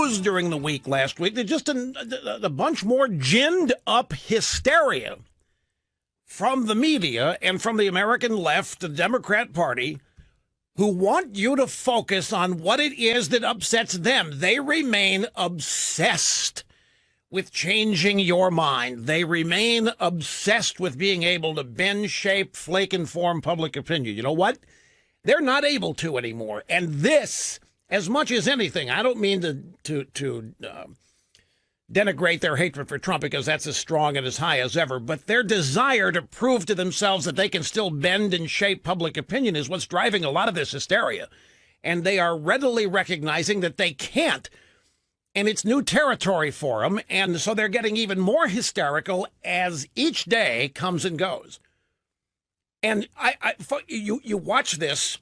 news during the week last week. There's just a bunch more ginned up hysteria from the media and from the American left, the Democrat Party, who want you to focus on what it is that upsets them. They remain obsessed with changing your mind. They remain obsessed with being able to bend, shape, flake, and form public opinion. You know what? They're not able to anymore. And this, as much as anything, I don't mean to denigrate their hatred for Trump, because that's as strong and as high as ever, but their desire to prove to themselves that they can still bend and shape public opinion is what's driving a lot of this hysteria. And they are readily recognizing that they can't. And it's new territory for them. And so they're getting even more hysterical as each day comes and goes. And you watch this,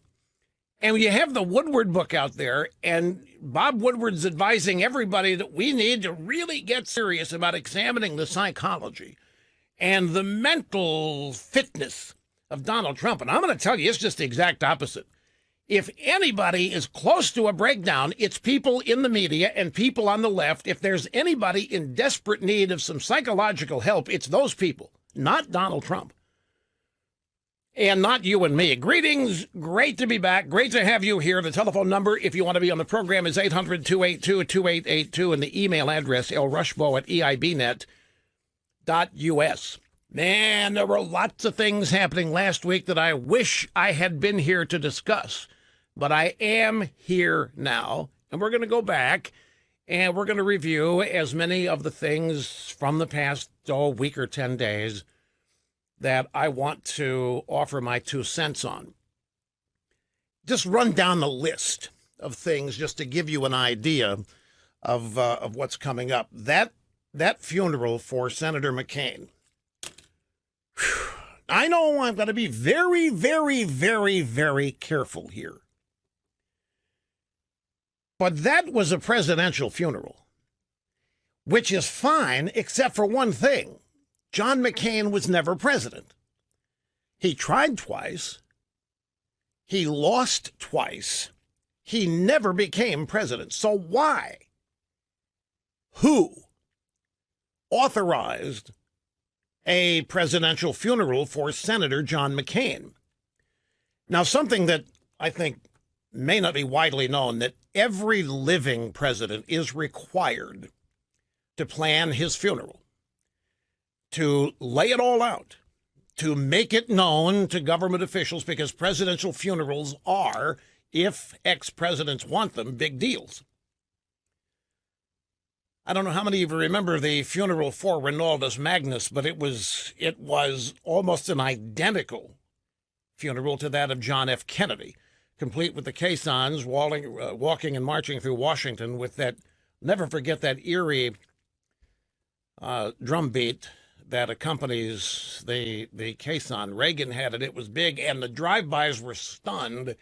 and you have the Woodward book out there, and Bob Woodward's advising everybody that we need to really get serious about examining the psychology and the mental fitness of Donald Trump. And I'm going to tell you, it's just the exact opposite. If anybody is close to a breakdown, it's people in the media and people on the left. If there's anybody in desperate need of some psychological help, it's those people, not Donald Trump. And not you and me. Greetings. Great to be back. Great to have you here. The telephone number, if you want to be on the program, is 800-282-2882, and the email address, lrushbo@eibnet.us. Man, there were lots of things happening last week that I wish I had been here to discuss. But I am here now, and we're going to go back, and we're going to review as many of the things from the past week or 10 days that I want to offer my 2 cents on. Just run down the list of things just to give you an idea of what's coming up. That funeral for Senator McCain. Whew. I know I've got to be very, very, very, very careful here. But that was a presidential funeral, which is fine, except for one thing. John McCain was never president. He tried twice. He lost twice. He never became president. So why? Who authorized a presidential funeral for Senator John McCain? Now, something that I think may not be widely known, that every living president is required to plan his funeral, to lay it all out, to make it known to government officials, because presidential funerals are, if ex-presidents want them, big deals. I don't know how many of you remember the funeral for Ronaldus Magnus, but it was almost an identical funeral to that of John F. Kennedy, complete with the caissons walking and marching through Washington with that, never forget that eerie drum beat that accompanies the caisson. Reagan had it. It was big, and the drive-bys were stunned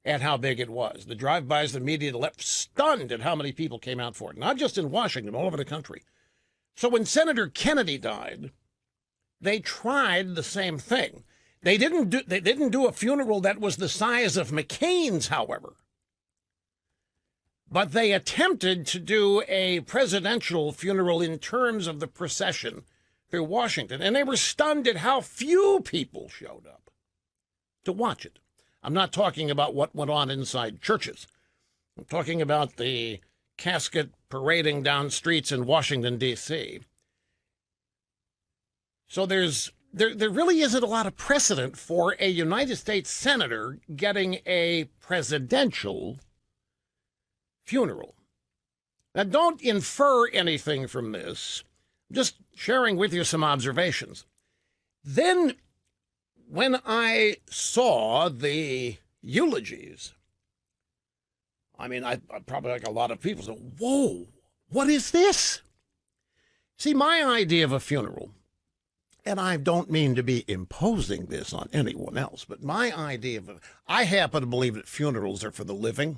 at how big it was. The drive-bys, the media, the left, stunned at how many people came out for it, not just in Washington, all over the country. So when Senator Kennedy died, they tried the same thing. They didn't do a funeral that was the size of McCain's, however. But they attempted to do a presidential funeral in terms of the procession through Washington, and they were stunned at how few people showed up to watch it. I'm not talking about what went on inside churches. I'm talking about the casket parading down streets in Washington, D.C. So there really isn't a lot of precedent for a United States senator getting a presidential funeral. Now, don't infer anything from this. I'm just sharing with you some observations. Then, when I saw the eulogies, I mean, I probably, like a lot of people, said, whoa, what is this? See, my idea of a funeral, and I don't mean to be imposing this on anyone else, but my idea of it, I happen to believe that funerals are for the living,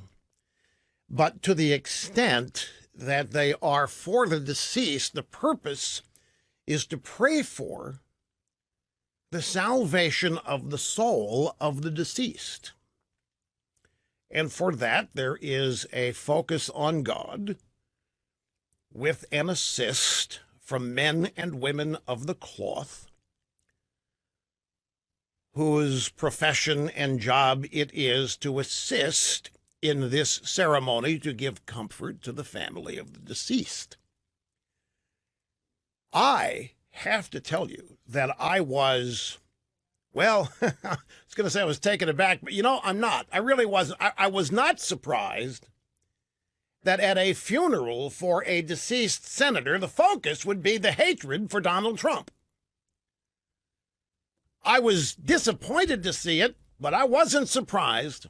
but to the extent that they are for the deceased, the purpose is to pray for the salvation of the soul of the deceased. And for that, there is a focus on God with an assist from men and women of the cloth, whose profession and job it is to assist in this ceremony to give comfort to the family of the deceased. I have to tell you that I was, well, I was going to say I was taken aback, but I'm not. I really wasn't. I was not surprised that at a funeral for a deceased senator, the focus would be the hatred for Donald Trump. I was disappointed to see it, but I wasn't surprised.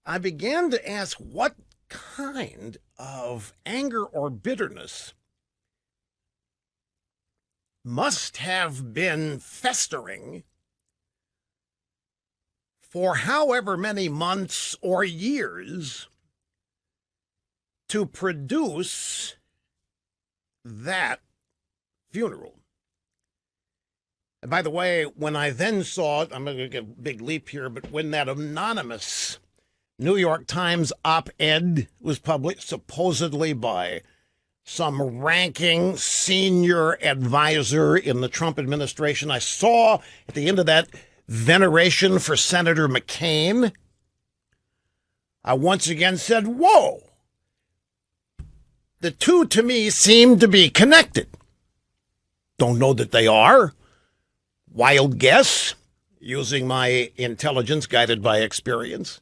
I began to ask what kind of anger or bitterness must have been festering for however many months or years to produce that funeral. And by the way, when I then saw it, I'm going to get a big leap here, but when that anonymous New York Times op-ed was published, supposedly by some ranking senior advisor in the Trump administration, I saw at the end of that veneration for Senator McCain, I once again said, whoa. The two, to me, seem to be connected. Don't know that they are. Wild guess, using my intelligence guided by experience.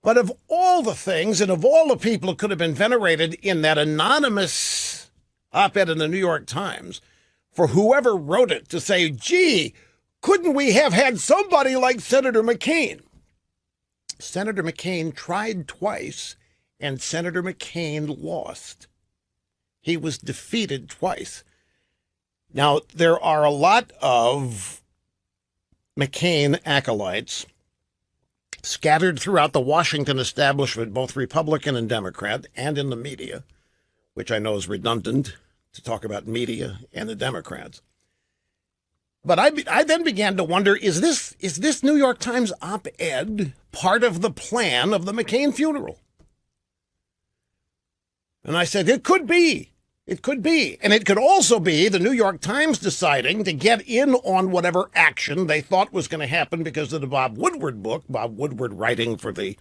But of all the things and of all the people who could have been venerated in that anonymous op-ed in the New York Times, for whoever wrote it to say, gee, couldn't we have had somebody like Senator McCain? Senator McCain tried twice, and Senator McCain lost. He was defeated twice. Now, there are a lot of McCain acolytes scattered throughout the Washington establishment, both Republican and Democrat, and in the media, which I know is redundant to talk about media and the Democrats. But I then began to wonder, is this New York Times op-ed part of the plan of the McCain funeral? And I said, it could be. It could be. And it could also be the New York Times deciding to get in on whatever action they thought was going to happen because of the Bob Woodward book, Bob Woodward writing for the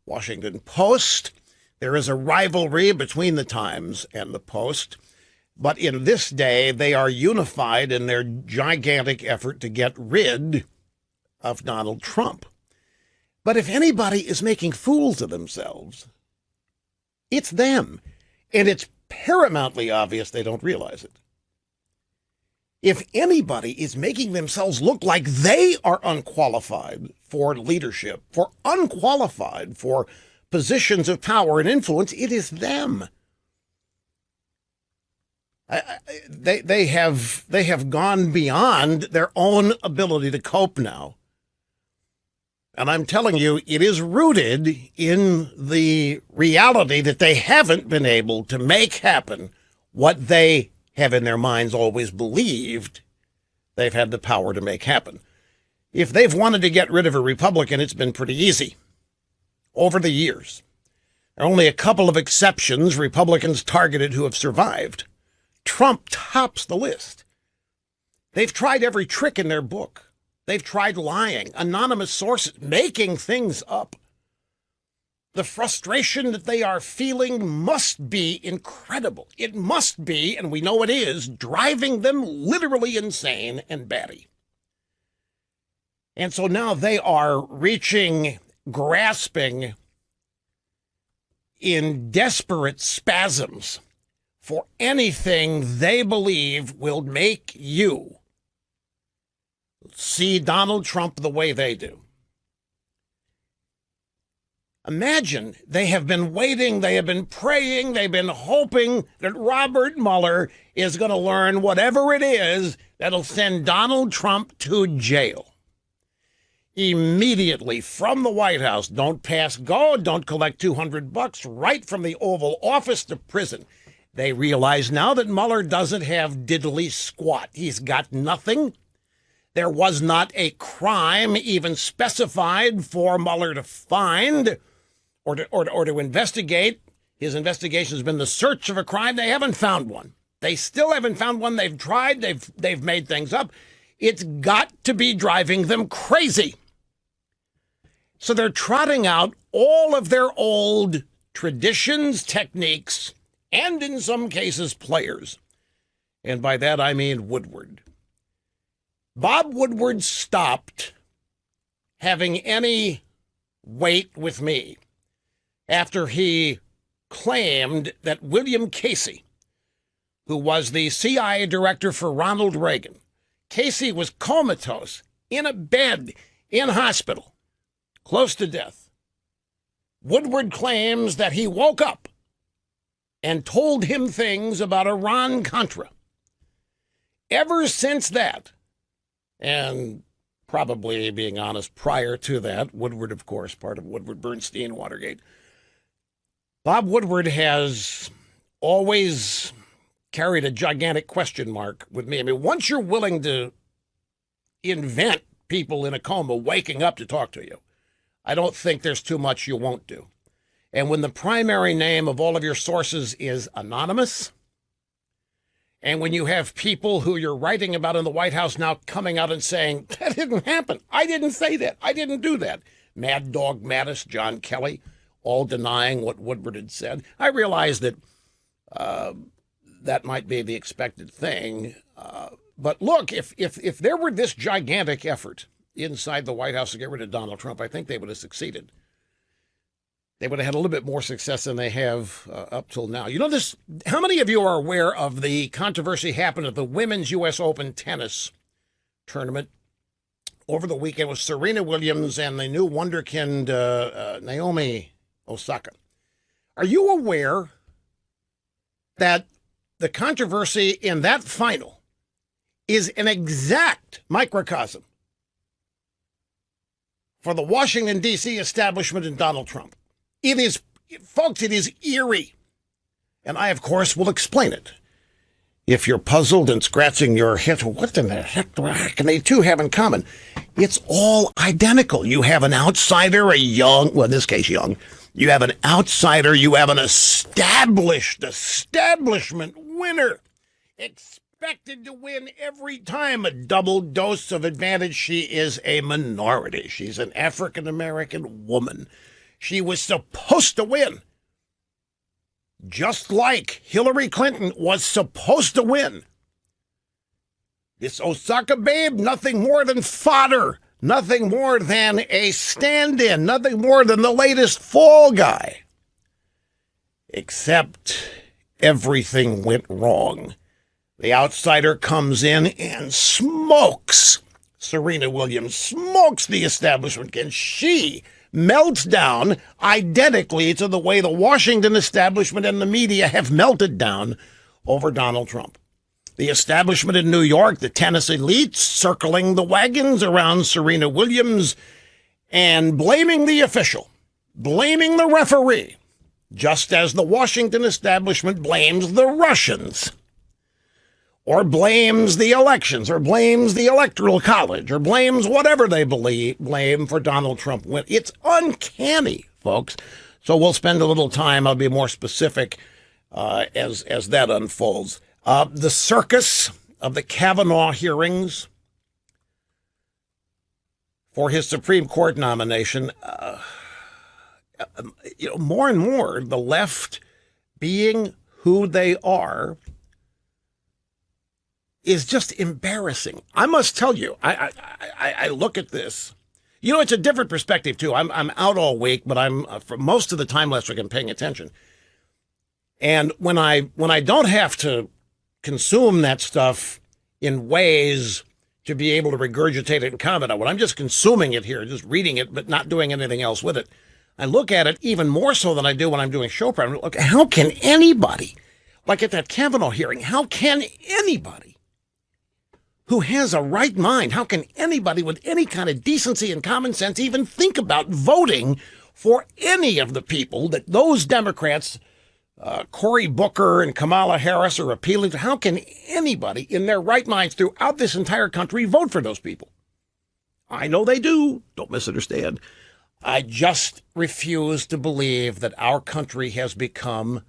Washington Post. There is a rivalry between the Times and the Post. But in this day, they are unified in their gigantic effort to get rid of Donald Trump. But if anybody is making fools of themselves, it's them. And it's paramountly obvious they don't realize it. If anybody is making themselves look like they are unqualified for leadership, for unqualified for positions of power and influence, it is them. They have gone beyond their own ability to cope now. And I'm telling you, it is rooted in the reality that they haven't been able to make happen what they have in their minds always believed they've had the power to make happen. If they've wanted to get rid of a Republican, it's been pretty easy over the years. There are only a couple of exceptions Republicans targeted who have survived. Trump tops the list. They've tried every trick in their book. They've tried lying, anonymous sources, making things up. The frustration that they are feeling must be incredible. It must be, and we know it is, driving them literally insane and batty. And so now they are grasping in desperate spasms for anything they believe will make you see Donald Trump the way they do. Imagine they have been waiting, they have been praying, they've been hoping that Robert Mueller is going to learn whatever it is that'll send Donald Trump to jail. Immediately from the White House, don't pass go, don't collect $200, right from the Oval Office to prison. They realize now that Mueller doesn't have diddly squat. He's got nothing. There was not a crime even specified for Mueller to find or to investigate. His investigation has been the search of a crime. They haven't found one. They still haven't found one. They've tried. They've made things up. It's got to be driving them crazy. So they're trotting out all of their old traditions, techniques, and in some cases, players. And by that, I mean Woodward. Bob Woodward stopped having any weight with me after he claimed that William Casey, who was the CIA director for Ronald Reagan, Casey was comatose, in a bed, in hospital, close to death. Woodward claims that he woke up and told him things about Iran-Contra. Ever since that, and probably, being honest, prior to that, Woodward, of course, part of Woodward-Bernstein Watergate, Bob Woodward has always carried a gigantic question mark with me. I mean, once you're willing to invent people in a coma waking up to talk to you, I don't think there's too much you won't do. And when the primary name of all of your sources is anonymous, and when you have people who you're writing about in the White House now coming out and saying, that didn't happen, I didn't say that, I didn't do that, Mad Dog Mattis, John Kelly, all denying what Woodward had said, I realize that that might be the expected thing. But look, if there were this gigantic effort inside the White House to get rid of Donald Trump, I think they would have succeeded. They would have had a little bit more success than they have up till now. You know this? How many of you are aware of the controversy happened at the Women's U.S. Open tennis tournament over the weekend with Serena Williams and the new wonderkind Naomi Osaka? Are you aware that the controversy in that final is an exact microcosm for the Washington, D.C. establishment and Donald Trump? It is, folks, it is eerie. And I, of course, will explain it. If you're puzzled and scratching your head, what in the heck can they two have in common? It's all identical. You have an outsider, a young, well, in this case, young. You have an outsider. You have an establishment winner. Expected to win every time. A double dose of advantage. She is a minority. She's an African-American woman. She was supposed to win. Just like Hillary Clinton was supposed to win. This Osaka babe, nothing more than fodder. Nothing more than a stand-in. Nothing more than the latest fall guy. Except everything went wrong. The outsider comes in and smokes Serena Williams, smokes the establishment, and she melts down identically to the way the Washington establishment and the media have melted down over Donald Trump. The establishment in New York, the tennis elites circling the wagons around Serena Williams and blaming the official, blaming the referee, just as the Washington establishment blames the Russians, or blames the elections, or blames the Electoral College, or blames whatever they blame for Donald Trump. It's uncanny, folks. So we'll spend a little time. I'll be more specific as that unfolds. The circus of the Kavanaugh hearings for his Supreme Court nomination, more and more, the left being who they are, is just embarrassing. I must tell you, I look at this. You know, it's a different perspective, too. I'm out all week, but I'm for most of the time last week I'm paying attention. And when I don't have to consume that stuff in ways to be able to regurgitate it and comment on it, when I'm just consuming it here, just reading it, but not doing anything else with it, I look at it even more so than I do when I'm doing show prep. Look, how can anybody, like at that Kavanaugh hearing, how can anybody who has a right mind, how can anybody with any kind of decency and common sense even think about voting for any of the people that those Democrats, Cory Booker and Kamala Harris, are appealing to? How can anybody in their right minds throughout this entire country vote for those people? I know they do. Don't misunderstand. I just refuse to believe that our country has become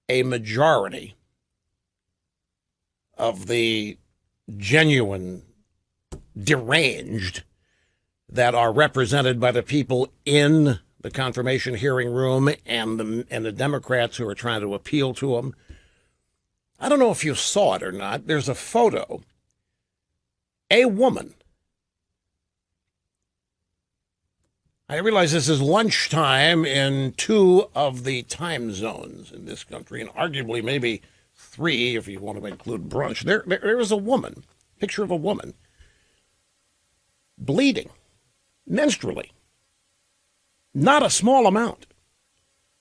a majority of the genuine deranged that are represented by the people in the confirmation hearing room and the Democrats who are trying to appeal to them. I don't know if you saw it or not. There's a photo. A woman. I realize this is lunchtime in 2 of the time zones in this country, and arguably maybe 3 if you want to include brunch. There is a woman, picture of a woman, bleeding, menstrually. Not a small amount.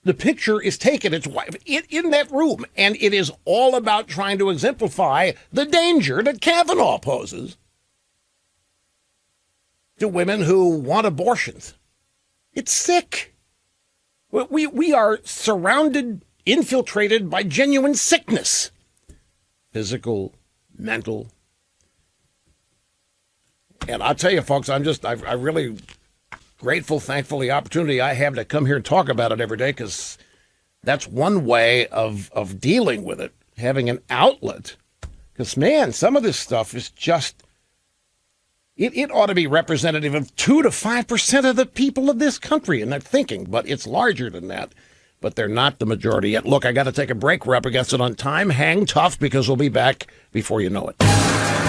The picture is taken, it's in that room, and it is all about trying to exemplify the danger that Kavanaugh poses to women who want abortions. It's sick. We are surrounded, infiltrated by genuine sickness. Physical, mental. And I'll tell you, folks, I'm really grateful, thankful the opportunity I have to come here and talk about it every day, because that's one way of dealing with it, having an outlet. Because, man, some of this stuff is just, it ought to be representative of 2 to 5% of the people of this country and their thinking, but it's larger than that. But they're not the majority yet. Look, I got to take a break. We're up against it on time. Hang tough, because we'll be back before you know it.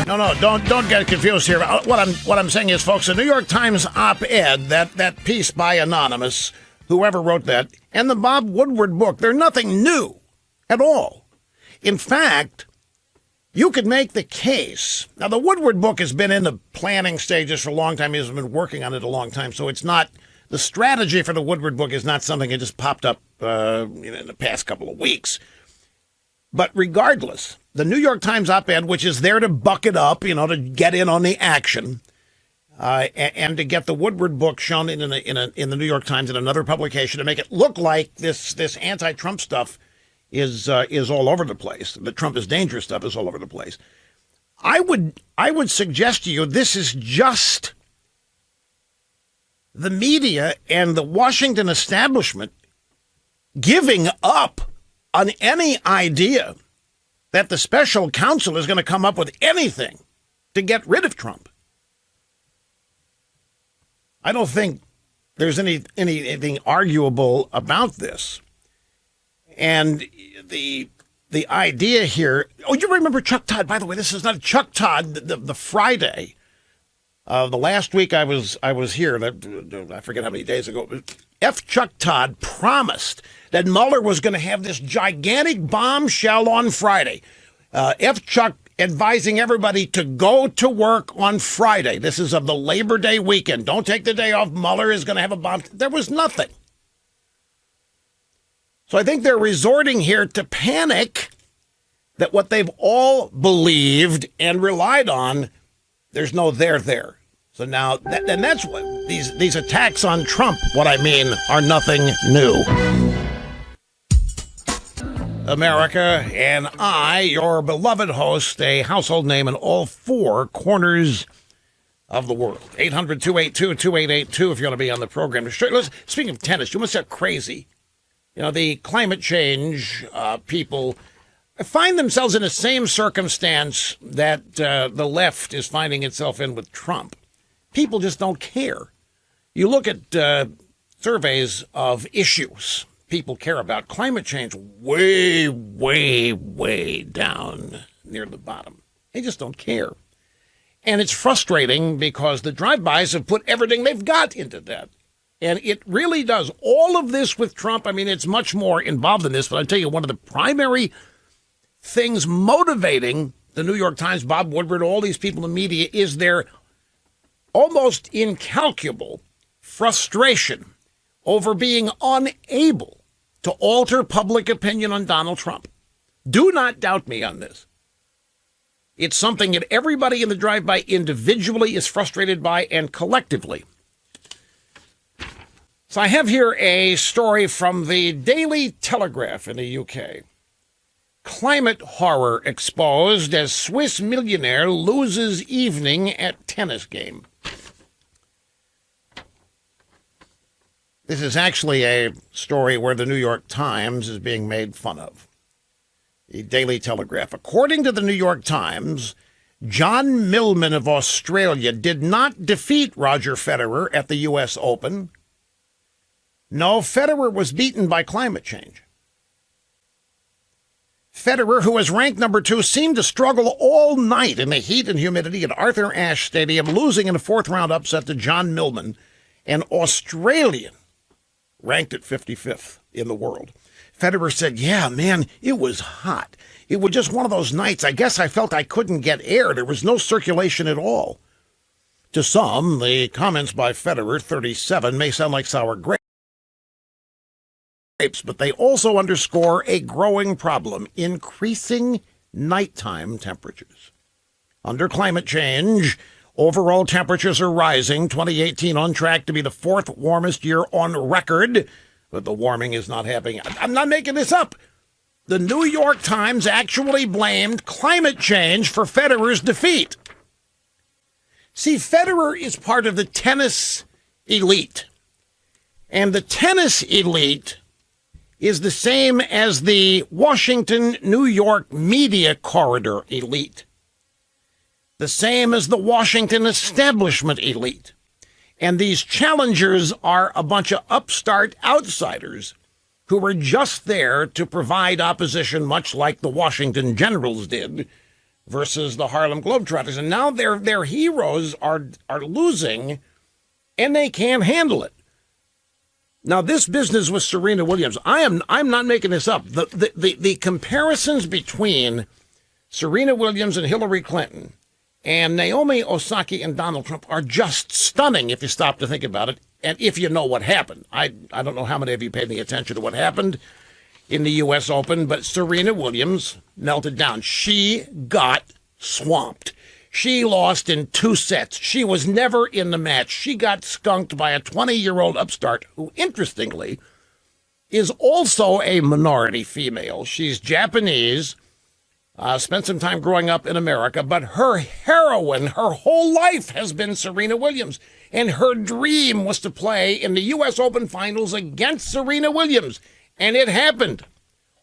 No, don't get confused here. What I'm saying is, folks, the New York Times op-ed, that piece by Anonymous, whoever wrote that, and the Bob Woodward book, they're nothing new at all. In fact, you could make the case. Now, the Woodward book has been in the planning stages for a long time. He's been working on it a long time, so it's not, the strategy for the Woodward book is not something that just popped up in the past couple of weeks. But regardless, the New York Times op-ed, which is there to buck it up, to get in on the action, and to get the Woodward book shown in the New York Times in another publication to make it look like this anti-Trump stuff is all over the place. The Trump is dangerous stuff is all over the place. I would suggest to you this is just the media and the Washington establishment giving up on any idea that the special counsel is going to come up with anything to get rid of Trump. I don't think there's anything arguable about this. And the idea here, you remember Chuck Todd, by the way, this is not Chuck Todd, the Friday the last week I was here, I forget how many days ago, F. Chuck Todd promised that Mueller was going to have this gigantic bombshell on Friday. F. Chuck advising everybody to go to work on Friday. This is of the Labor Day weekend. Don't take the day off. Mueller is going to have a bomb. There was nothing. So I think they're resorting here to panic that what they've all believed and relied on, there's no there. So now, and that's what these attacks on Trump, what I mean, are nothing new. America and I, your beloved host, a household name in all 4 corners of the world. 800-282-2882 if you want to be on the program. Listen, speaking of tennis, you must get crazy. The climate change people find themselves in the same circumstance that the left is finding itself in with Trump. People just don't care. You look at surveys of issues people care about. Climate change, way, way, way down near the bottom. They just don't care. And it's frustrating because the drive-bys have put everything they've got into that. And it really does. All of this with Trump, I mean, it's much more involved in this, but I'll tell you, one of the primary things motivating the New York Times, Bob Woodward, all these people in the media is their almost incalculable frustration over being unable to alter public opinion on Donald Trump. Do not doubt me on this. It's something that everybody in the drive-by individually is frustrated by and collectively. So I have here a story from the Daily Telegraph in the UK. Climate horror exposed as Swiss millionaire loses evening at tennis game. This is actually a story where the New York Times is being made fun of. The Daily Telegraph. According to the New York Times, John Millman of Australia did not defeat Roger Federer at the U.S. Open. No, Federer was beaten by climate change. Federer, who is ranked number 2, seemed to struggle all night in the heat and humidity at Arthur Ashe Stadium, losing in a fourth-round upset to John Millman, an Australian ranked at 55th in the world. Federer said, yeah, man, it was hot. It was just one of those nights. I guess I felt I couldn't get air. There was no circulation at all. To some, the comments by Federer, 37, may sound like sour grapes, but they also underscore a growing problem: increasing nighttime temperatures. Under climate change, overall temperatures are rising. 2018 on track to be the 4th warmest year on record, but the warming is not happening. I'm not making this up. The New York Times actually blamed climate change for Federer's defeat. See, Federer is part of the tennis elite, and the tennis elite is the same as the Washington-New York media corridor elite, the same as the Washington establishment elite. And these challengers are a bunch of upstart outsiders who were just there to provide opposition, much like the Washington Generals did versus the Harlem Globetrotters. And now their heroes are losing, and they can't handle it. Now, this business with Serena Williams, I'm not making this up. The comparisons between Serena Williams and Hillary Clinton and Naomi Osaka and Donald Trump are just stunning if you stop to think about it, and if you know what happened. I don't know how many of you paid any attention to what happened in the U.S. Open, but Serena Williams melted down. She got swamped. She lost in 2 sets. She was never in the match. She got skunked by a 20-year-old upstart who, interestingly, is also a minority female. She's Japanese, spent some time growing up in America, but her heroine, her whole life has been Serena Williams. And her dream was to play in the U.S. Open Finals against Serena Williams. And it happened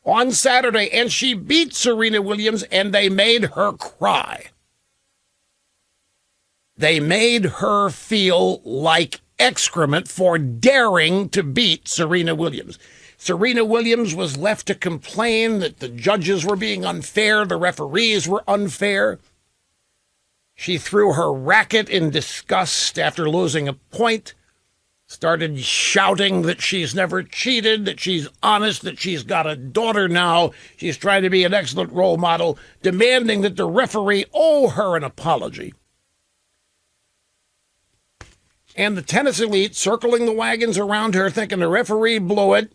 on Saturday, and she beat Serena Williams, and they made her cry. They made her feel like excrement for daring to beat Serena Williams. Serena Williams was left to complain that the judges were being unfair, the referees were unfair. She threw her racket in disgust after losing a point, started shouting that she's never cheated, that she's honest, that she's got a daughter now. She's trying to be an excellent role model, demanding that the referee owe her an apology. And the tennis elite circling the wagons around her, thinking the referee blew it.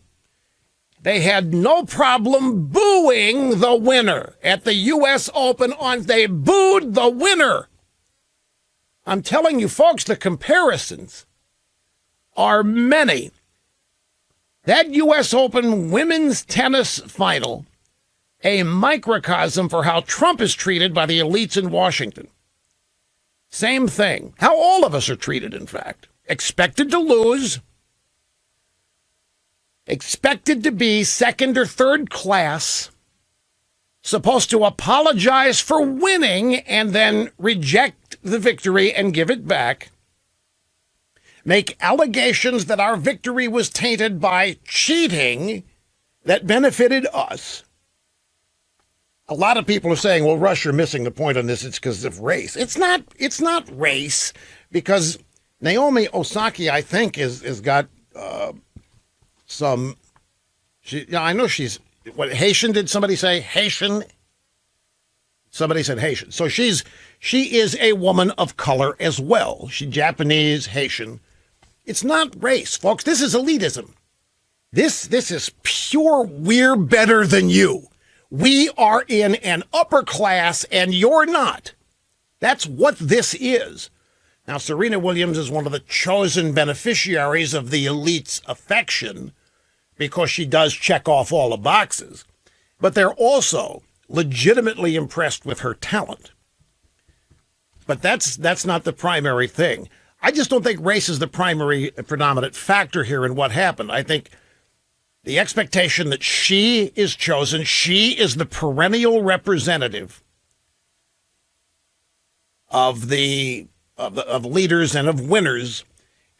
They had no problem booing the winner at the U.S. Open. They booed the winner. I'm telling you, folks, the comparisons are many. That U.S. Open women's tennis final, a microcosm for how Trump is treated by the elites in Washington. Same thing. How all of us are treated, in fact. Expected to lose. Expected to be second or third class. Supposed to apologize for winning and then reject the victory and give it back. Make allegations that our victory was tainted by cheating that benefited us. A lot of people are saying, well, Rush, you're missing the point on this. It's because of race. It's not race, because Naomi Osaka, I think, is got some. I know she's what, Haitian. Did somebody say Haitian? Somebody said Haitian. So she is a woman of color as well. She's Japanese, Haitian. It's not race, folks. This is elitism. This is pure. We're better than you. We are in an upper class and you're not. That's what this is. Now, Serena Williams is one of the chosen beneficiaries of the elite's affection because she does check off all the boxes. But they're also legitimately impressed with her talent. But that's not the primary thing. I just don't think race is the primary predominant factor here in what happened. I think the expectation that she is chosen, she is the perennial representative of leaders and of winners,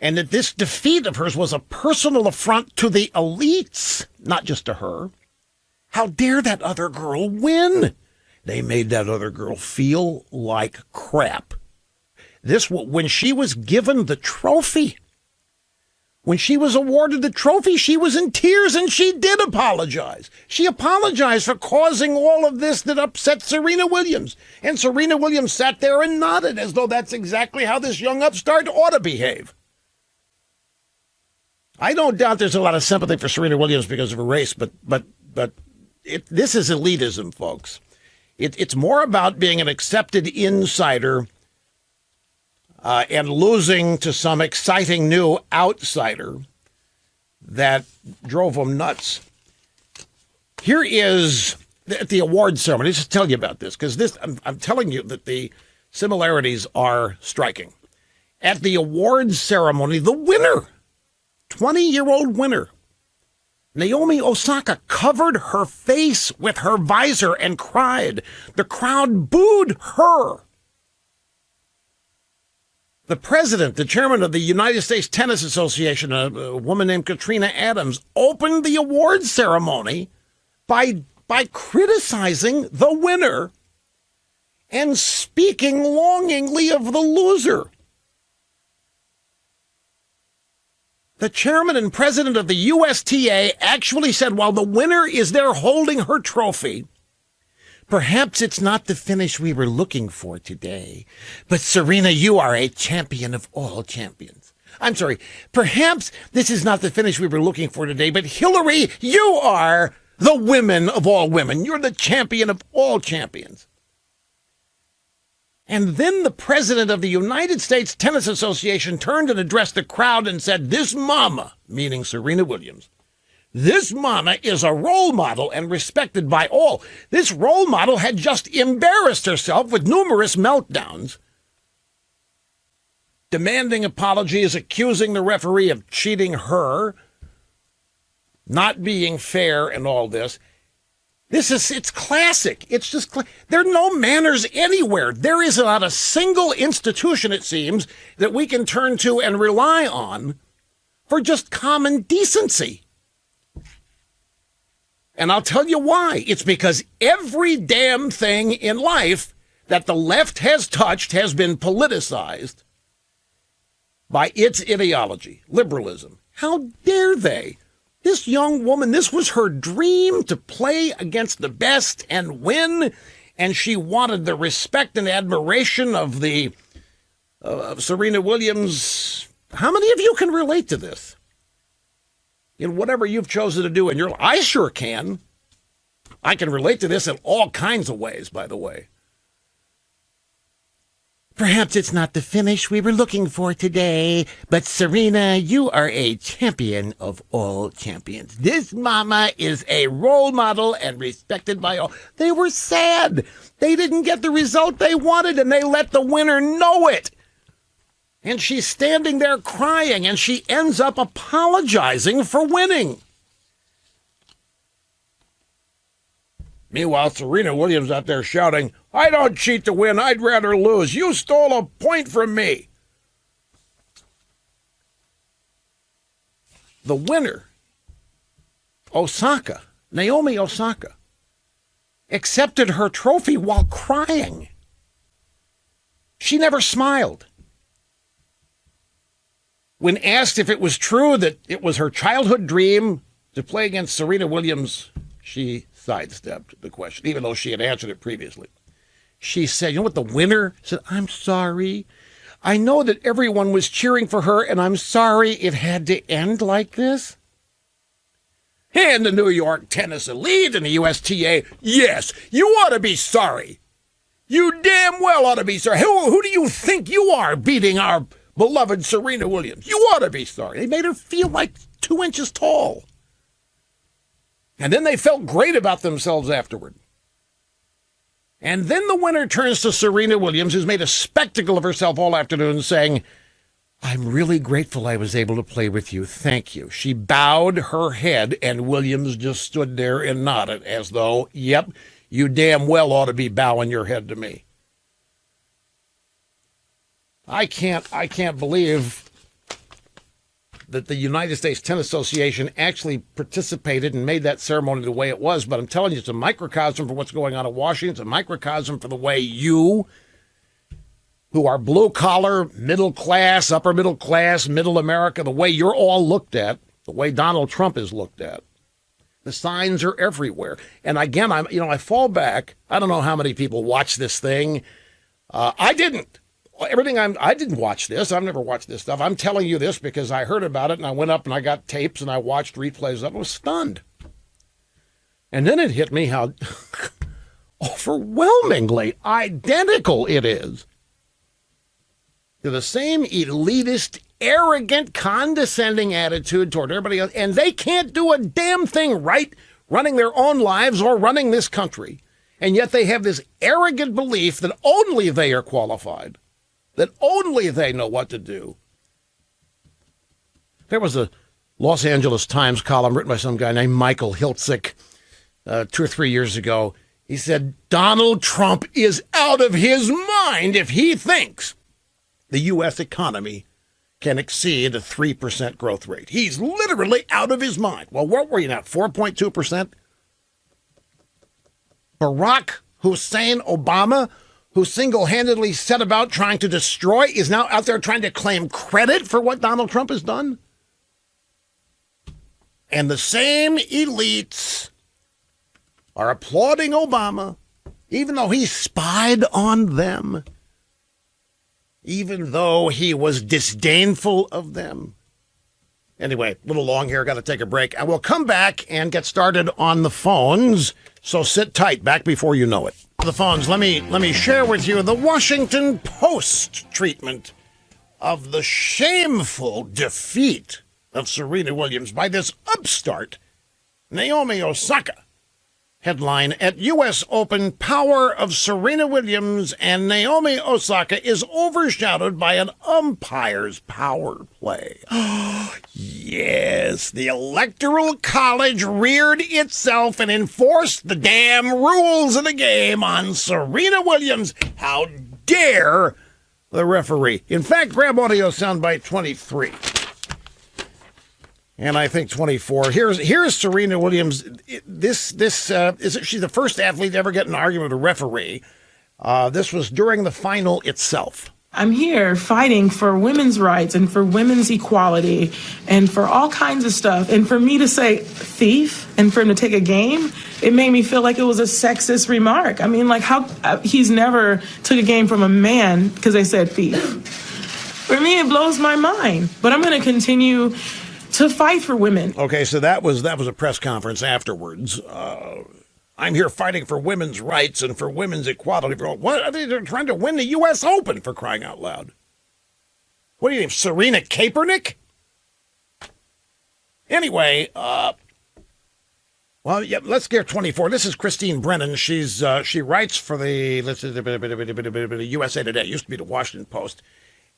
and that this defeat of hers was a personal affront to the elites, not just to her. How dare that other girl win? They made that other girl feel like crap. When she was given the trophy, when she was awarded the trophy, she was in tears, and she did apologize. She apologized for causing all of this that upset Serena Williams. And Serena Williams sat there and nodded as though that's exactly how this young upstart ought to behave. I don't doubt there's a lot of sympathy for Serena Williams because of her race, but this is elitism, folks. It's more about being an accepted insider and losing to some exciting new outsider that drove them nuts. Here is at the award ceremony. Let's just tell you about this, because I'm telling you that the similarities are striking. At the awards ceremony, the winner, 20-year-old winner, Naomi Osaka, covered her face with her visor and cried. The crowd booed her. The president, the chairman of the United States Tennis Association, a woman named Katrina Adams, opened the awards ceremony by criticizing the winner and speaking longingly of the loser. The chairman and president of the USTA actually said, while the winner is there holding her trophy, perhaps it's not the finish we were looking for today, but Serena, you are a champion of all champions. I'm sorry, perhaps this is not the finish we were looking for today, but Hillary, you are the women of all women. You're the champion of all champions. And then the president of the United States Tennis Association turned and addressed the crowd and said, this mama, meaning Serena Williams, this mama is a role model and respected by all. This role model had just embarrassed herself with numerous meltdowns, demanding apologies, accusing the referee of cheating her, not being fair, and all this. It's classic. It's just, there are no manners anywhere. There is not a single institution, it seems, that we can turn to and rely on for just common decency. And I'll tell you why. It's because every damn thing in life that the left has touched has been politicized by its ideology, liberalism. How dare they? This young woman, this was her dream, to play against the best and win, and she wanted the respect and admiration of Serena Williams. How many of you can relate to this? In whatever you've chosen to do in your life. I sure can. I can relate to this in all kinds of ways, by the way. Perhaps it's not the finish we were looking for today, but Serena, you are a champion of all champions. This mama is a role model and respected by all. They were sad. They didn't get the result they wanted, and they let the winner know it. And she's standing there crying, and she ends up apologizing for winning. Meanwhile, Serena Williams out there shouting, I don't cheat to win, I'd rather lose. You stole a point from me. The winner, Osaka, Naomi Osaka, accepted her trophy while crying. She never smiled. When asked if it was true that it was her childhood dream to play against Serena Williams, she sidestepped the question, even though she had answered it previously. She said, you know what the winner said? I'm sorry. I know that everyone was cheering for her, and I'm sorry it had to end like this. And the New York tennis elite and the USTA, yes, you ought to be sorry. You damn well ought to be sorry. Who do you think you are beating our beloved Serena Williams? You ought to be sorry. They made her feel like 2 inches tall. And then they felt great about themselves afterward. And then the winner turns to Serena Williams, who's made a spectacle of herself all afternoon, saying, I'm really grateful I was able to play with you. Thank you. She bowed her head, and Williams just stood there and nodded as though, yep, you damn well ought to be bowing your head to me. I can't believe that the United States Tennis Association actually participated and made that ceremony the way it was. But I'm telling you, it's a microcosm for what's going on in Washington. It's a microcosm for the way you, who are blue-collar, middle-class, upper-middle-class, middle America, the way you're all looked at, the way Donald Trump is looked at. The signs are everywhere. And again, I fall back. I don't know how many people watch this thing. I didn't. I didn't watch this. I've never watched this stuff. I'm telling you this because I heard about it, and I went up and I got tapes and I watched replays of it. I was stunned. And then it hit me how overwhelmingly identical it is to the same elitist, arrogant, condescending attitude toward everybody else. And they can't do a damn thing right running their own lives or running this country. And yet they have this arrogant belief that only they are qualified, that only they know what to do. There was a Los Angeles Times column written by some guy named Michael Hiltzik 2 or 3 years ago. He said, Donald Trump is out of his mind if he thinks the U.S. economy can exceed a 3% growth rate. He's literally out of his mind. Well, what were you now, 4.2%? Barack Hussein Obama, who single-handedly set about trying to destroy, is now out there trying to claim credit for what Donald Trump has done? And the same elites are applauding Obama, even though he spied on them, even though he was disdainful of them. Anyway, a little long here, got to take a break. And we'll come back and get started on the phones, so sit tight, back before you know it. The phones, let me share with you the Washington Post treatment of the shameful defeat of Serena Williams by this upstart, Naomi Osaka. Headline, at U.S. Open, power of Serena Williams and Naomi Osaka is overshadowed by an umpire's power play. Yes, the Electoral College reared itself and enforced the damn rules of the game on Serena Williams. How dare the referee? In fact, grab audio soundbite 23. And I think 24. Here's Serena Williams. She's the first athlete to ever get in an argument with a referee. This was during the final itself. I'm here fighting for women's rights and for women's equality and for all kinds of stuff. And for me to say thief and for him to take a game, it made me feel like it was a sexist remark. I mean, like how he's never took a game from a man because they said thief. For me, it blows my mind. But I'm going to continue to fight for women. Okay, so that was a press conference afterwards. I'm here fighting for women's rights and for women's equality. What are they trying to win the U.S. Open, for crying out loud? What do you think, Serena Kaepernick? Anyway, well, yeah, let's get 24. This is Christine Brennan. She writes for the USA Today. It used to be the Washington Post,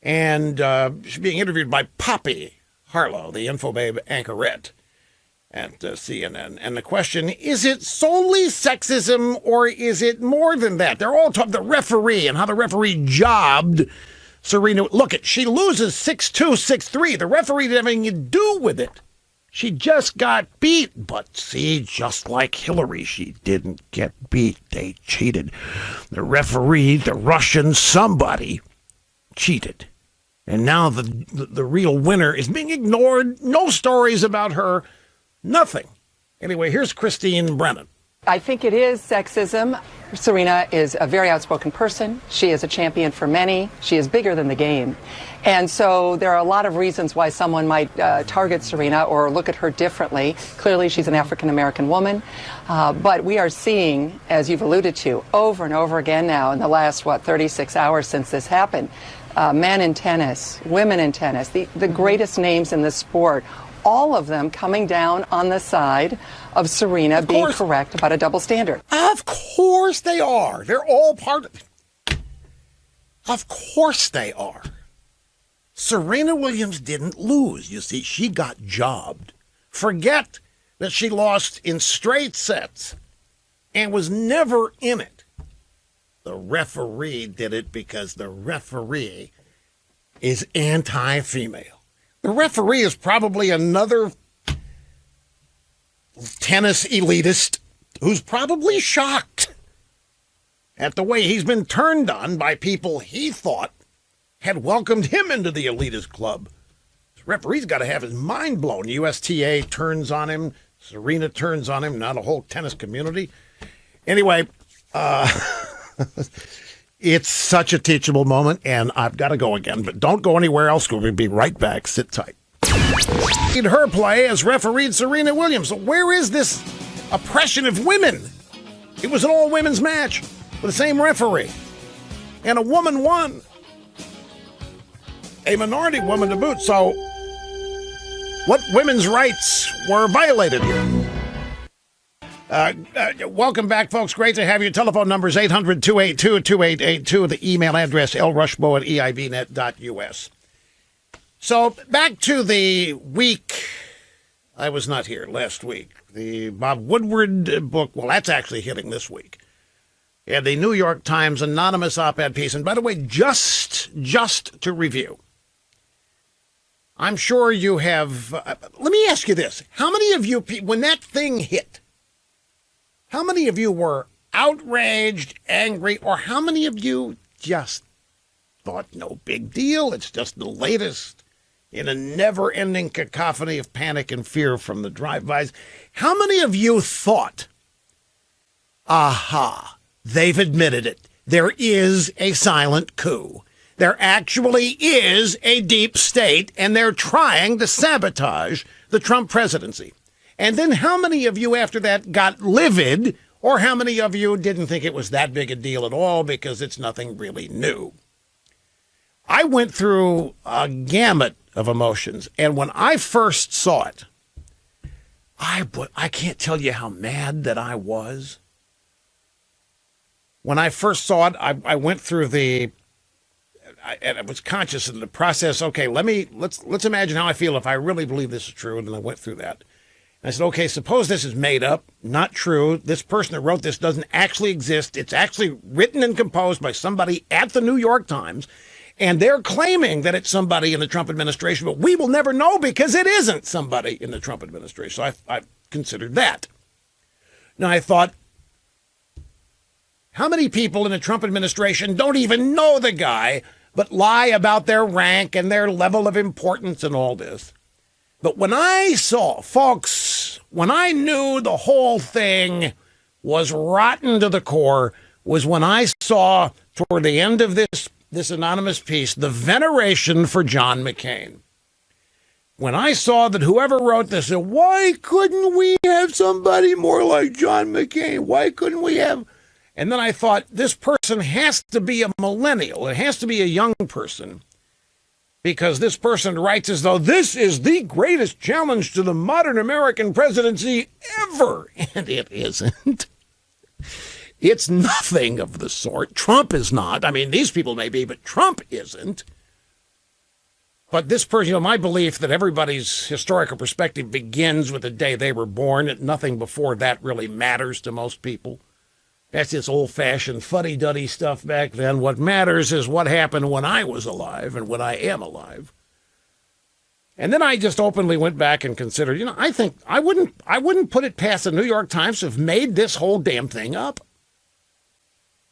and she's being interviewed by Poppy Harlow, the Infobabe anchorette at CNN. And the question, is it solely sexism or is it more than that? They're all talking the referee and how the referee jobbed Serena. Look, she loses 6-2, 6-3. The referee didn't have anything to do with it. She just got beat. But see, just like Hillary, she didn't get beat. They cheated. The referee, the Russian, somebody cheated. And now the real winner is being ignored. No stories about her. Nothing. Anyway, here's Christine Brennan. I think it is sexism. Serena is a very outspoken person. She is a champion for many. She is bigger than the game. And so there are a lot of reasons why someone might target Serena or look at her differently. Clearly, she's an African-American woman. But we are seeing, as you've alluded to, over and over again now in the last, 36 hours since this happened, men in tennis, women in tennis, the greatest names in the sport, all of them coming down on the side of Serena being correct about a double standard. Of course they are. They're all part of it. Of course they are. Serena Williams didn't lose. You see, she got jobbed. Forget that she lost in straight sets and was never in it. The referee did it because the referee is anti-female. The referee is probably another tennis elitist who's probably shocked at the way he's been turned on by people he thought had welcomed him into the elitist club. This referee's got to have his mind blown. USTA turns on him. Serena turns on him. Not a whole tennis community. Anyway, it's such a teachable moment, and I've got to go again. But don't go anywhere else. We'll be right back. Sit tight. Her play as refereed Serena Williams. So where is this oppression of women? It was an all-women's match with the same referee, and a woman won. A minority woman to boot. So what women's rights were violated here? Welcome back, folks. Great to have you. Telephone number is 800-282-2882. The email address, lrushbo@eibnet.us. So back to the week. I was not here last week. The Bob Woodward book, well, that's actually hitting this week. And the New York Times anonymous op-ed piece. And by the way, just to review, I'm sure you have, let me ask you this. How many of you, when that thing hit, how many of you were outraged, angry, or how many of you just thought, no big deal, it's just the latest in a never-ending cacophony of panic and fear from the drive-bys? How many of you thought, aha, they've admitted it, there is a silent coup? There actually is a deep state, and they're trying to sabotage the Trump presidency. And then how many of you after that got livid, or how many of you didn't think it was that big a deal at all because it's nothing really new? I went through a gamut of emotions, and when I first saw it, I can't tell you how mad that I was. When I first saw it, I went through and I was conscious in the process. Okay, let's imagine how I feel if I really believe this is true. And then I went through that. And I said, okay, suppose this is made up, not true. This person that wrote this doesn't actually exist. It's actually written and composed by somebody at the New York Times. And they're claiming that it's somebody in the Trump administration, but we will never know because it isn't somebody in the Trump administration. So I considered that. Now I thought, how many people in the Trump administration don't even know the guy, but lie about their rank and their level of importance and all this? But when I saw, folks, when I knew the whole thing was rotten to the core, was when I saw toward the end of this anonymous piece, the veneration for John McCain. When I saw that whoever wrote this said, why couldn't we have somebody more like John McCain? Why couldn't we have? And then I thought, this person has to be a millennial. It has to be a young person, because this person writes as though this is the greatest challenge to the modern American presidency ever. And it isn't. It's nothing of the sort. Trump is not. I mean, these people may be, but Trump isn't. But this person, my belief that everybody's historical perspective begins with the day they were born, and nothing before that really matters to most people. That's this old-fashioned fuddy-duddy stuff back then. What matters is what happened when I was alive and when I am alive. And then I just openly went back and considered, I think I wouldn't put it past the New York Times to have made this whole damn thing up.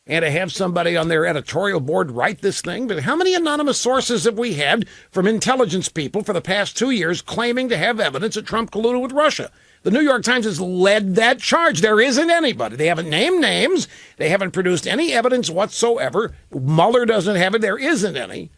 And to have somebody on their editorial board write this thing. But how many anonymous sources have we had from intelligence people for the past 2 years claiming to have evidence that Trump colluded with Russia? The New York Times has led that charge. There isn't anybody. They haven't named names. They haven't produced any evidence whatsoever. Mueller doesn't have it. There isn't any.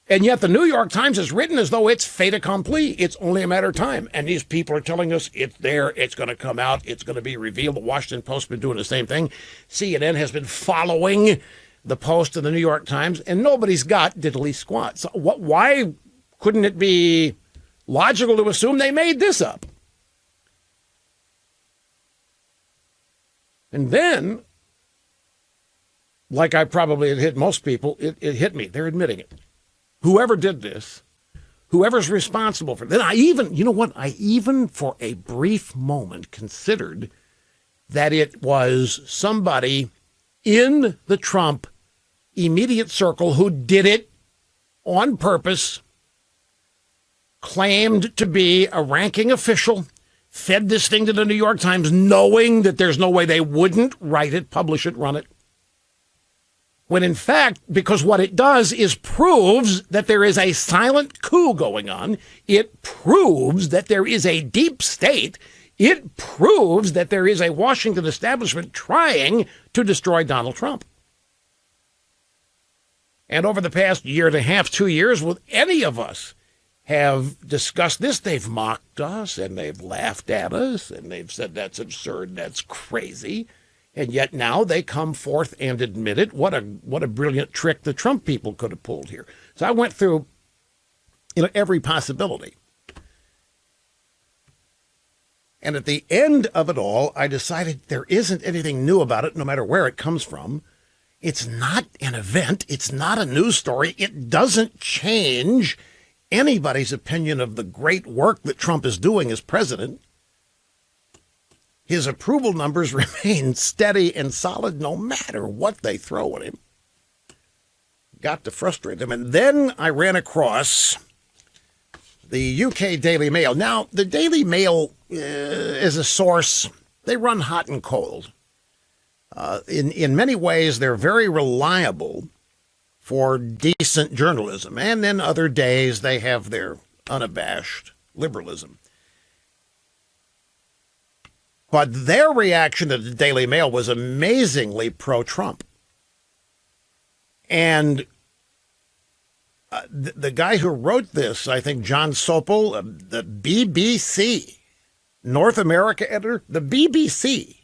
And yet the New York Times is written as though it's fait accompli. It's only a matter of time. And these people are telling us it's there. It's going to come out. It's going to be revealed. The Washington Post has been doing the same thing. CNN has been following the Post and the New York Times, and nobody's got diddly squat. So why couldn't it be logical to assume they made this up? And then, like I probably had hit most people, it hit me. They're admitting it. whoever did this, whoever's responsible for it. Then I even for a brief moment considered that it was somebody in the Trump immediate circle who did it on purpose, claimed to be a ranking official, fed this thing to the New York Times, knowing that there's no way they wouldn't write it, publish it, run it. When in fact, because what it does is proves that there is a silent coup going on. It proves that there is a deep state. It proves that there is a Washington establishment trying to destroy Donald Trump. And over the past year and a half, 2 years, will any of us have discussed this? They've mocked us and they've laughed at us and they've said that's absurd, that's crazy. And yet now they come forth and admit it. What a brilliant trick the Trump people could have pulled here. So I went through every possibility. And at the end of it all, I decided there isn't anything new about it, no matter where it comes from. It's not an event. It's not a news story. It doesn't change anybody's opinion of the great work that Trump is doing as president. His approval numbers remain steady and solid no matter what they throw at him. Got to frustrate him. And then I ran across the UK Daily Mail. Now, the Daily Mail is a source. They run hot and cold. In many ways, they're very reliable for decent journalism. And then other days, they have their unabashed liberalism. But their reaction to the Daily Mail was amazingly pro-Trump. And the guy who wrote this, I think John Sopel, the BBC, North America editor, the BBC.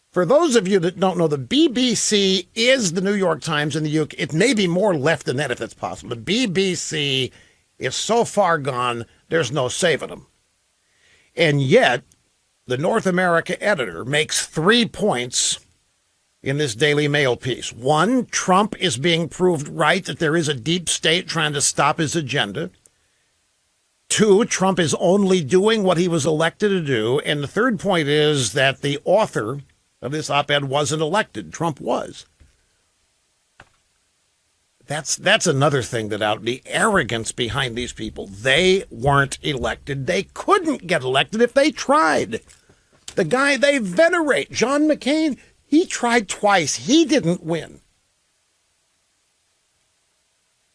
For those of you that don't know, the BBC is the New York Times in the UK. It may be more left than that if it's possible. The BBC is so far gone, there's no saving them. And yet, the North America editor makes 3 points in this Daily Mail piece. 1, Trump is being proved right that there is a deep state trying to stop his agenda. 2, Trump is only doing what he was elected to do. And the 3rd point is that the author of this op-ed wasn't elected. Trump was. That's another thing that out the arrogance behind these people. They weren't elected. They couldn't get elected if they tried. The guy they venerate, John McCain, he tried twice. He didn't win.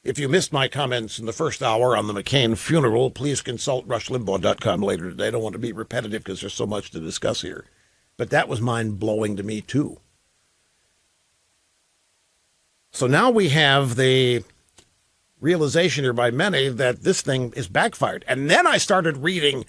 If you missed my comments in the first hour on the McCain funeral, please consult rushlimbaugh.com later today. I don't want to be repetitive because there's so much to discuss here. But that was mind-blowing to me, too. So now we have the realization here by many that this thing is backfired. And then I started reading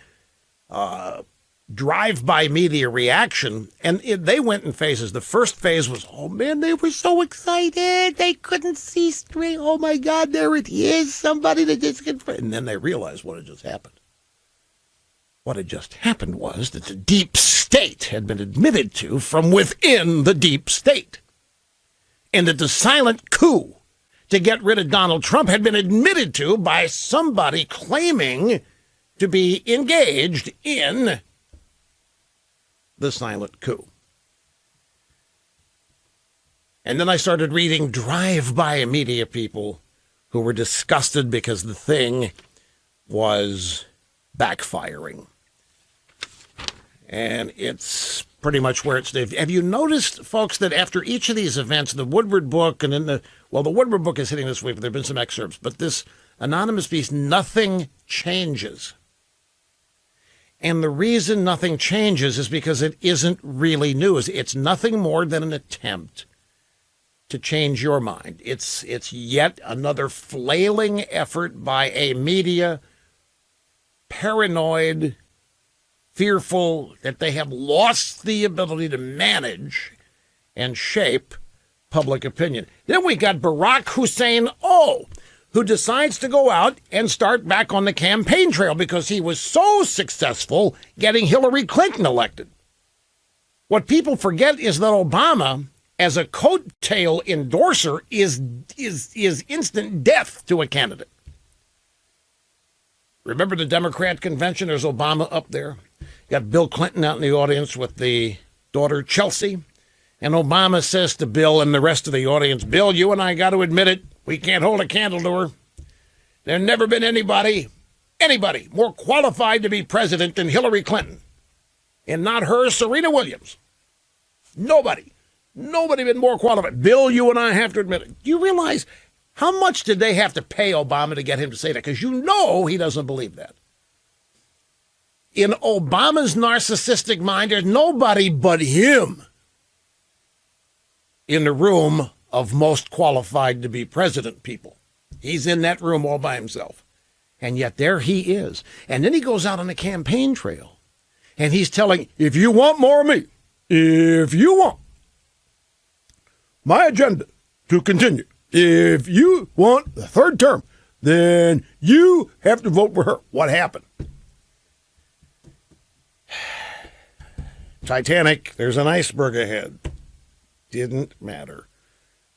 drive-by media reaction, and they went in phases. The first phase was, oh, man, they were so excited. They couldn't see straight. Oh, my God, there it is. Somebody that just gets... And then they realized what had just happened. What had just happened was that the deep state had been admitted to from within the deep state. And that the silent coup to get rid of Donald Trump had been admitted to by somebody claiming to be engaged in the silent coup. And then I started reading drive-by media people who were disgusted because the thing was backfiring. And it's pretty much where it's... Have you noticed, folks, that after each of these events, the Woodward book and then the Woodward book is hitting this week, but there have been some excerpts, but this anonymous piece, nothing changes. And the reason nothing changes is because it isn't really news. It's nothing more than an attempt to change your mind. It's yet another flailing effort by a media, paranoid, fearful that they have lost the ability to manage and shape public opinion. Then we got Barack Hussein who decides to go out and start back on the campaign trail because he was so successful getting Hillary Clinton elected. What people forget is that Obama as a coattail endorser is instant death to a candidate. Remember the Democrat convention? There's Obama up there. Got Bill Clinton out in the audience with the daughter, Chelsea. And Obama says to Bill and the rest of the audience, Bill, you and I got to admit it, we can't hold a candle to her. There's never been anybody more qualified to be president than Hillary Clinton. And not her, Serena Williams. Nobody been more qualified. Bill, you and I have to admit it. Do you realize how much did they have to pay Obama to get him to say that? Because you know he doesn't believe that. In Obama's narcissistic mind, there's nobody but him in the room of most qualified to be president people. He's in that room all by himself. And yet there he is. And then he goes out on the campaign trail. And he's telling, if you want more of me, if you want my agenda to continue, if you want the third term, then you have to vote for her. What happened? Titanic, there's an iceberg ahead. Didn't matter.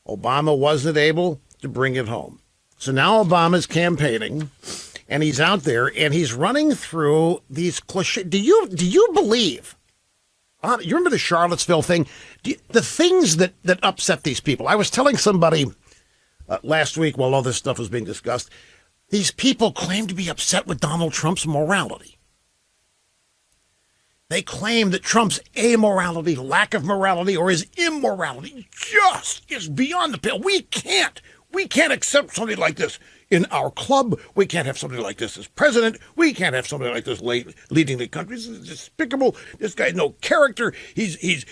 Obama wasn't able to bring it home. So now Obama's campaigning, and he's out there, and he's running through these cliches. Do you believe? You remember the Charlottesville thing? The things that upset these people. I was telling somebody last week while all this stuff was being discussed, these people claim to be upset with Donald Trump's morality. They claim that Trump's amorality, lack of morality, or his immorality just is beyond the pale. We can't accept somebody like this in our club. We can't have somebody like this as president. We can't have somebody like this leading the country. This is despicable. This guy has no character. He's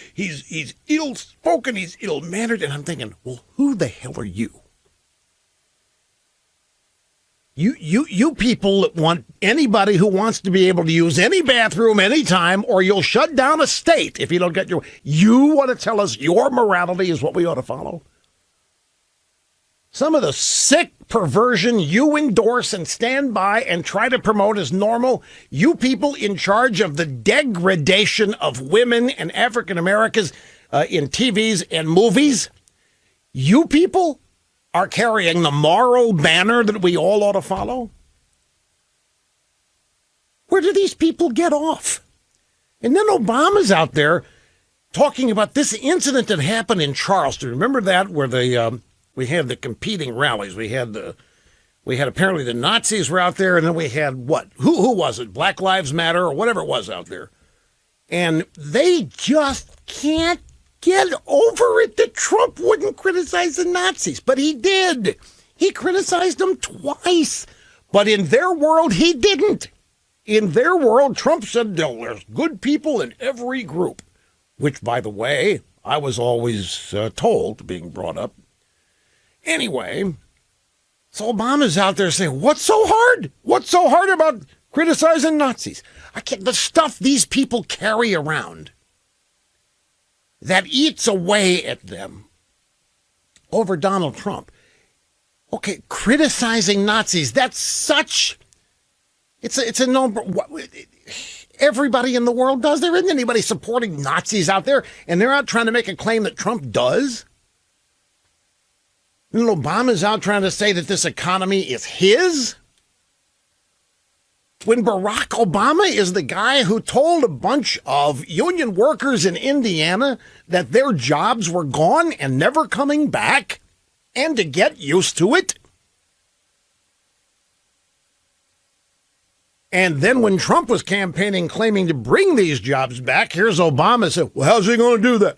ill-spoken. He's ill-mannered. And I'm thinking, well, who the hell are you? You people that want anybody who wants to be able to use any bathroom anytime, or you'll shut down a state if you don't get your... You want to tell us your morality is what we ought to follow? Some of the sick perversion you endorse and stand by and try to promote as normal, you people in charge of the degradation of women and African Americans in TVs and movies, you people are carrying the moral banner that we all ought to follow? Where do these people get off? And then Obama's out there talking about this incident that happened in Charleston. Remember that, where we had the competing rallies. We had apparently the Nazis were out there, and then we had what? Who was it? Black Lives Matter or whatever it was out there. And they just can't get over it that Trump wouldn't criticize the Nazis, but he did. He criticized them twice, but in their world, he didn't. In their world, Trump said there's good people in every group, which, by the way, I was always told, being brought up. Anyway, so Obama's out there saying, what's so hard? What's so hard about criticizing Nazis? The stuff these people carry around that eats away at them over Donald Trump. Okay, criticizing Nazis, that's such... It's a no... Everybody in the world does. There isn't anybody supporting Nazis out there, and they're out trying to make a claim that Trump does. And Obama's out trying to say that this economy is his. When Barack Obama is the guy who told a bunch of union workers in Indiana that their jobs were gone and never coming back, and to get used to it. And then when Trump was campaigning, claiming to bring these jobs back, here's Obama saying, well, how's he going to do that?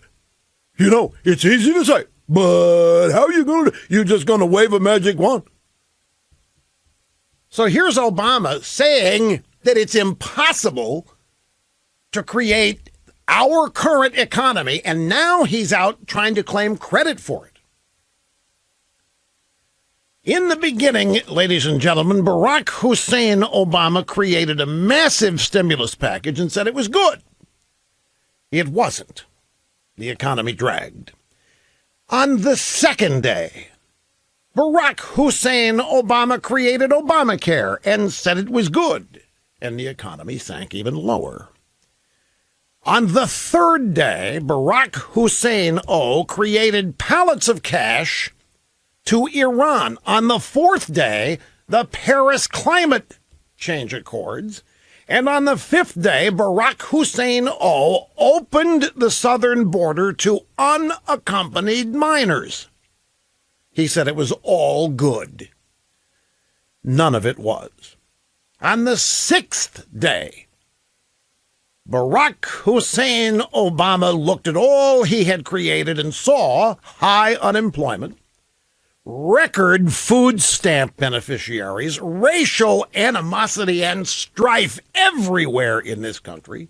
You know, it's easy to say, but how are you going to? You just going to wave a magic wand? So here's Obama saying that it's impossible to create our current economy, and now he's out trying to claim credit for it. In the beginning, ladies and gentlemen, Barack Hussein Obama created a massive stimulus package and said it was good. It wasn't. The economy dragged. On the second day, Barack Hussein Obama created Obamacare and said it was good, and the economy sank even lower. On the third day, Barack Hussein O created pallets of cash to Iran. On the fourth day, the Paris Climate Change Accords. And on the fifth day, Barack Hussein O opened the southern border to unaccompanied minors. He said it was all good. None of it was. On the sixth day, Barack Hussein Obama looked at all he had created and saw high unemployment, record food stamp beneficiaries, racial animosity and strife everywhere in this country.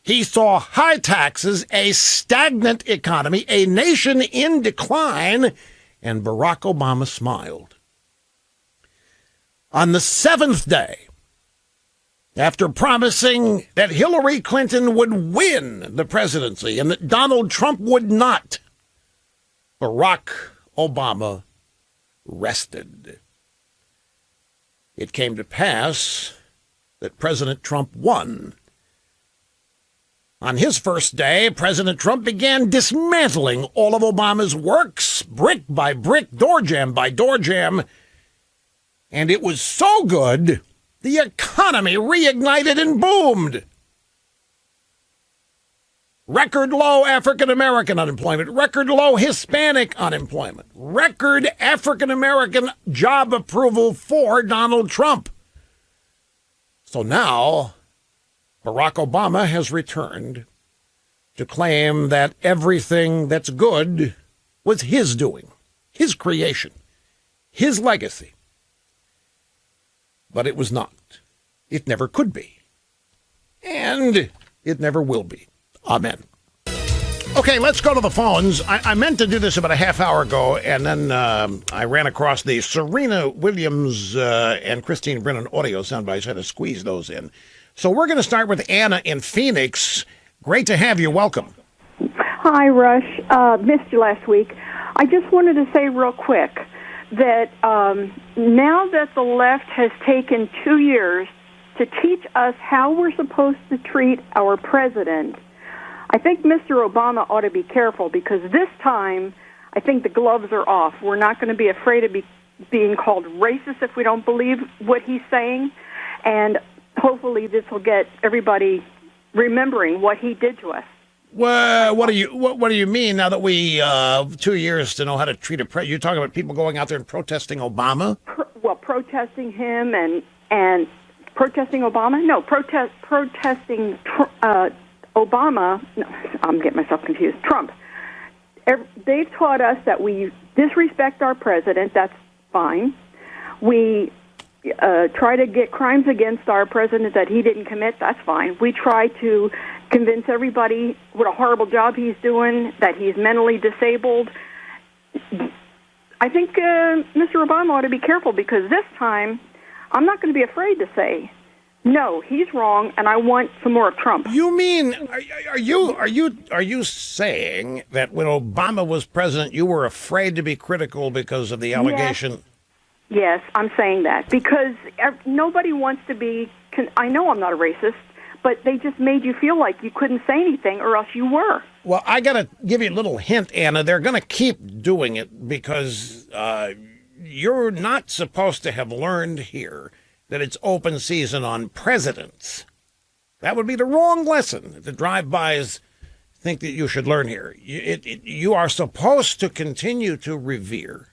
He saw high taxes, a stagnant economy, a nation in decline, and Barack Obama smiled. On the seventh day, after promising that Hillary Clinton would win the presidency and that Donald Trump would not, Barack Obama rested. It came to pass that President Trump won. On his first day, President Trump began dismantling all of Obama's works, brick by brick, door jam by door jam, and it was so good, the economy reignited and boomed. Record low African-American unemployment, record low Hispanic unemployment, record African-American job approval for Donald Trump. So now Barack Obama has returned to claim that everything that's good was his doing, his creation, his legacy. But it was not. It never could be. And it never will be. Amen. Okay, let's go to the phones. I meant to do this about a half hour ago, and then I ran across the Serena Williams and Christine Brennan audio soundbites. I had to squeeze those in. So we're going to start with Anna in Phoenix. Great to have you. Welcome. Hi, Rush. Missed you last week. I just wanted to say real quick that now that the left has taken 2 years to teach us how we're supposed to treat our president, I think Mr. Obama ought to be careful, because this time I think the gloves are off. We're not going to be afraid of being called racist if we don't believe what he's saying, and hopefully this will get everybody remembering what he did to us. Well, what do you mean now that we 2 years to know how to treat a president? You're talking about people going out there and protesting Obama? Protesting him and protesting Obama? No, protesting Obama. No, I'm getting myself confused. Trump. They've taught us that we disrespect our president. That's fine. We try to get crimes against our president that he didn't commit. That's fine. We try to convince everybody what a horrible job he's doing, that he's mentally disabled. I think Mr. Obama ought to be careful, because this time I'm not going to be afraid to say, no, he's wrong, and I want some more of Trump. You mean, are you saying that when Obama was president, you were afraid to be critical because of the allegation? Yes, I'm saying that because nobody wants to be. I know I'm not a racist, but they just made you feel like you couldn't say anything, or else you were. Well, I got to give you a little hint, Anna. They're going to keep doing it because you're not supposed to have learned here that it's open season on presidents. That would be the wrong lesson. The drive-bys think that you should learn here. You are supposed to continue to revere,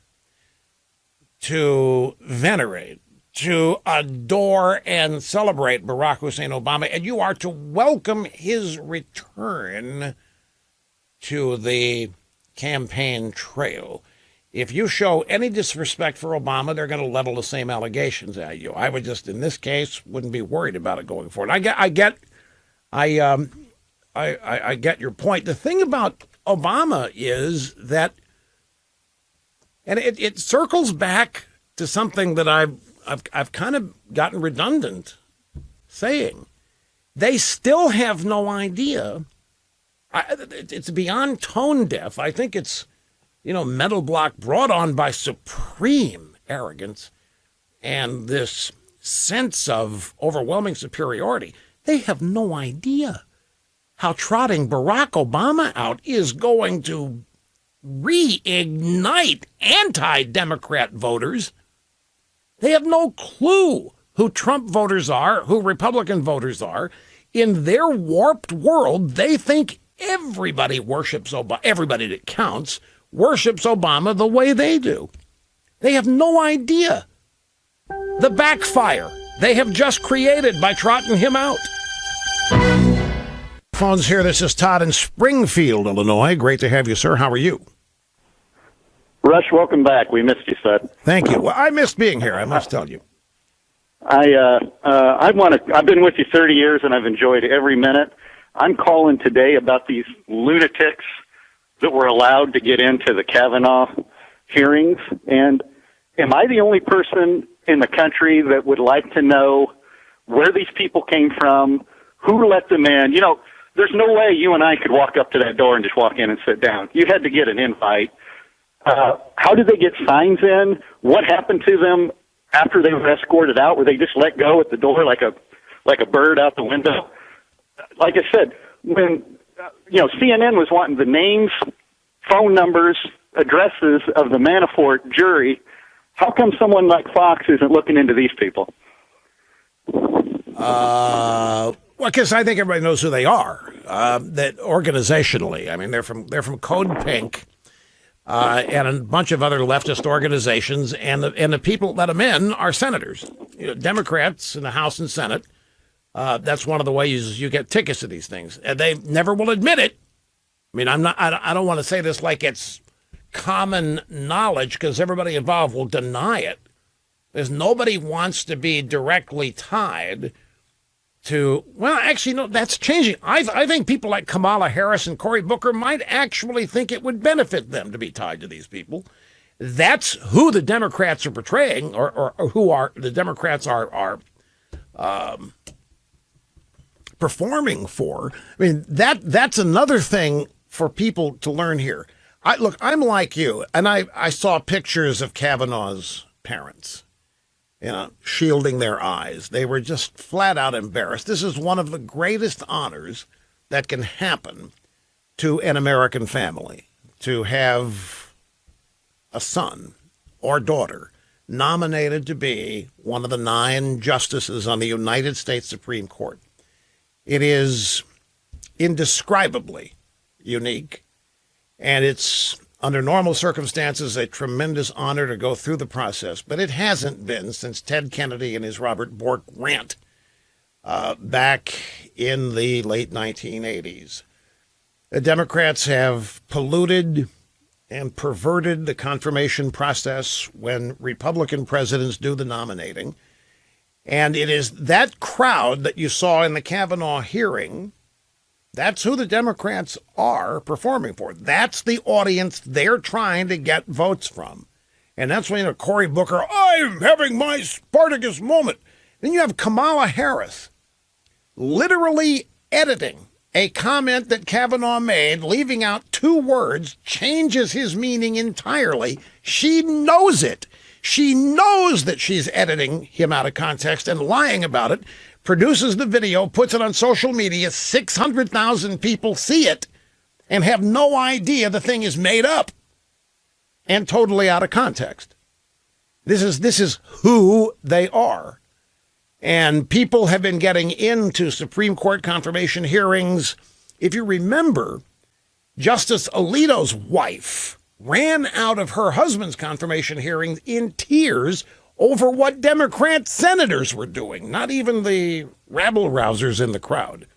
to venerate, to adore and celebrate Barack Hussein Obama, and you are to welcome his return to the campaign trail. If you show any disrespect for Obama, they're going to level the same allegations at you. I would just, in this case, wouldn't be worried about it going forward. I get your point. The thing about Obama is that, and it circles back to something that I've kind of gotten redundant saying. They still have no idea. It's beyond tone deaf. I think it's, mental block brought on by supreme arrogance and this sense of overwhelming superiority. They have no idea how trotting Barack Obama out is going to reignite anti-Democrat voters. They have no clue who Trump voters are, who Republican voters are. In their warped world, they think everybody worships Obama, everybody that counts worships Obama the way they do. They have no idea the backfire they have just created by trotting him out. Phones here. This is Todd in Springfield, Illinois. Great to have you, sir. How are you? Rush, welcome back. We missed you, Sud. Thank you. Well, I missed being here, I must tell you. I've been with you 30 years, and I've enjoyed every minute. I'm calling today about these lunatics that were allowed to get into the Kavanaugh hearings. And am I the only person in the country that would like to know where these people came from, who let them in? You know, there's no way you and I could walk up to that door and just walk in and sit down. You had to get an invite. How did they get signs in? What happened to them after they were escorted out? Were they just let go at the door like a bird out the window? Like I said, when CNN was wanting the names, phone numbers, addresses of the Manafort jury, how come someone like Fox isn't looking into these people? Well, because I think everybody knows who they are. That organizationally, I mean, they're from Code Pink. And a bunch of other leftist organizations, and the people that let them in are senators, Democrats in the House and Senate. That's one of the ways you get tickets to these things, and they never will admit it. I mean, I don't want to say this like it's common knowledge, because everybody involved will deny it. Because nobody wants to be directly tied to, well, actually, no, that's changing. I think people like Kamala Harris and Cory Booker might actually think it would benefit them to be tied to these people. That's who the Democrats are portraying, or who are the Democrats are performing for. I mean, that's another thing for people to learn here. Look, I'm like you, and I saw pictures of Kavanaugh's parents, shielding their eyes. They were just flat out embarrassed. This is one of the greatest honors that can happen to an American family, to have a son or daughter nominated to be one of the 9 justices on the United States Supreme Court. It is indescribably unique, and it's, under normal circumstances, a tremendous honor to go through the process, but it hasn't been since Ted Kennedy and his Robert Bork rant back in the late 1980s. The Democrats have polluted and perverted the confirmation process when Republican presidents do the nominating, and it is that crowd that you saw in the Kavanaugh hearing. That's who the Democrats are performing for. That's the audience they're trying to get votes from. And that's when Cory Booker, I'm having my Spartacus moment. Then you have Kamala Harris literally editing a comment that Kavanaugh made, leaving out 2 words, changes his meaning entirely. She knows it. She knows that she's editing him out of context and lying about it. Produces the video, puts it on social media, 600,000 people see it and have no idea the thing is made up and totally out of context. This is who they are. And people have been getting into Supreme Court confirmation hearings. If you remember, Justice Alito's wife ran out of her husband's confirmation hearings in tears over what Democrat senators were doing, not even the rabble-rousers in the crowd.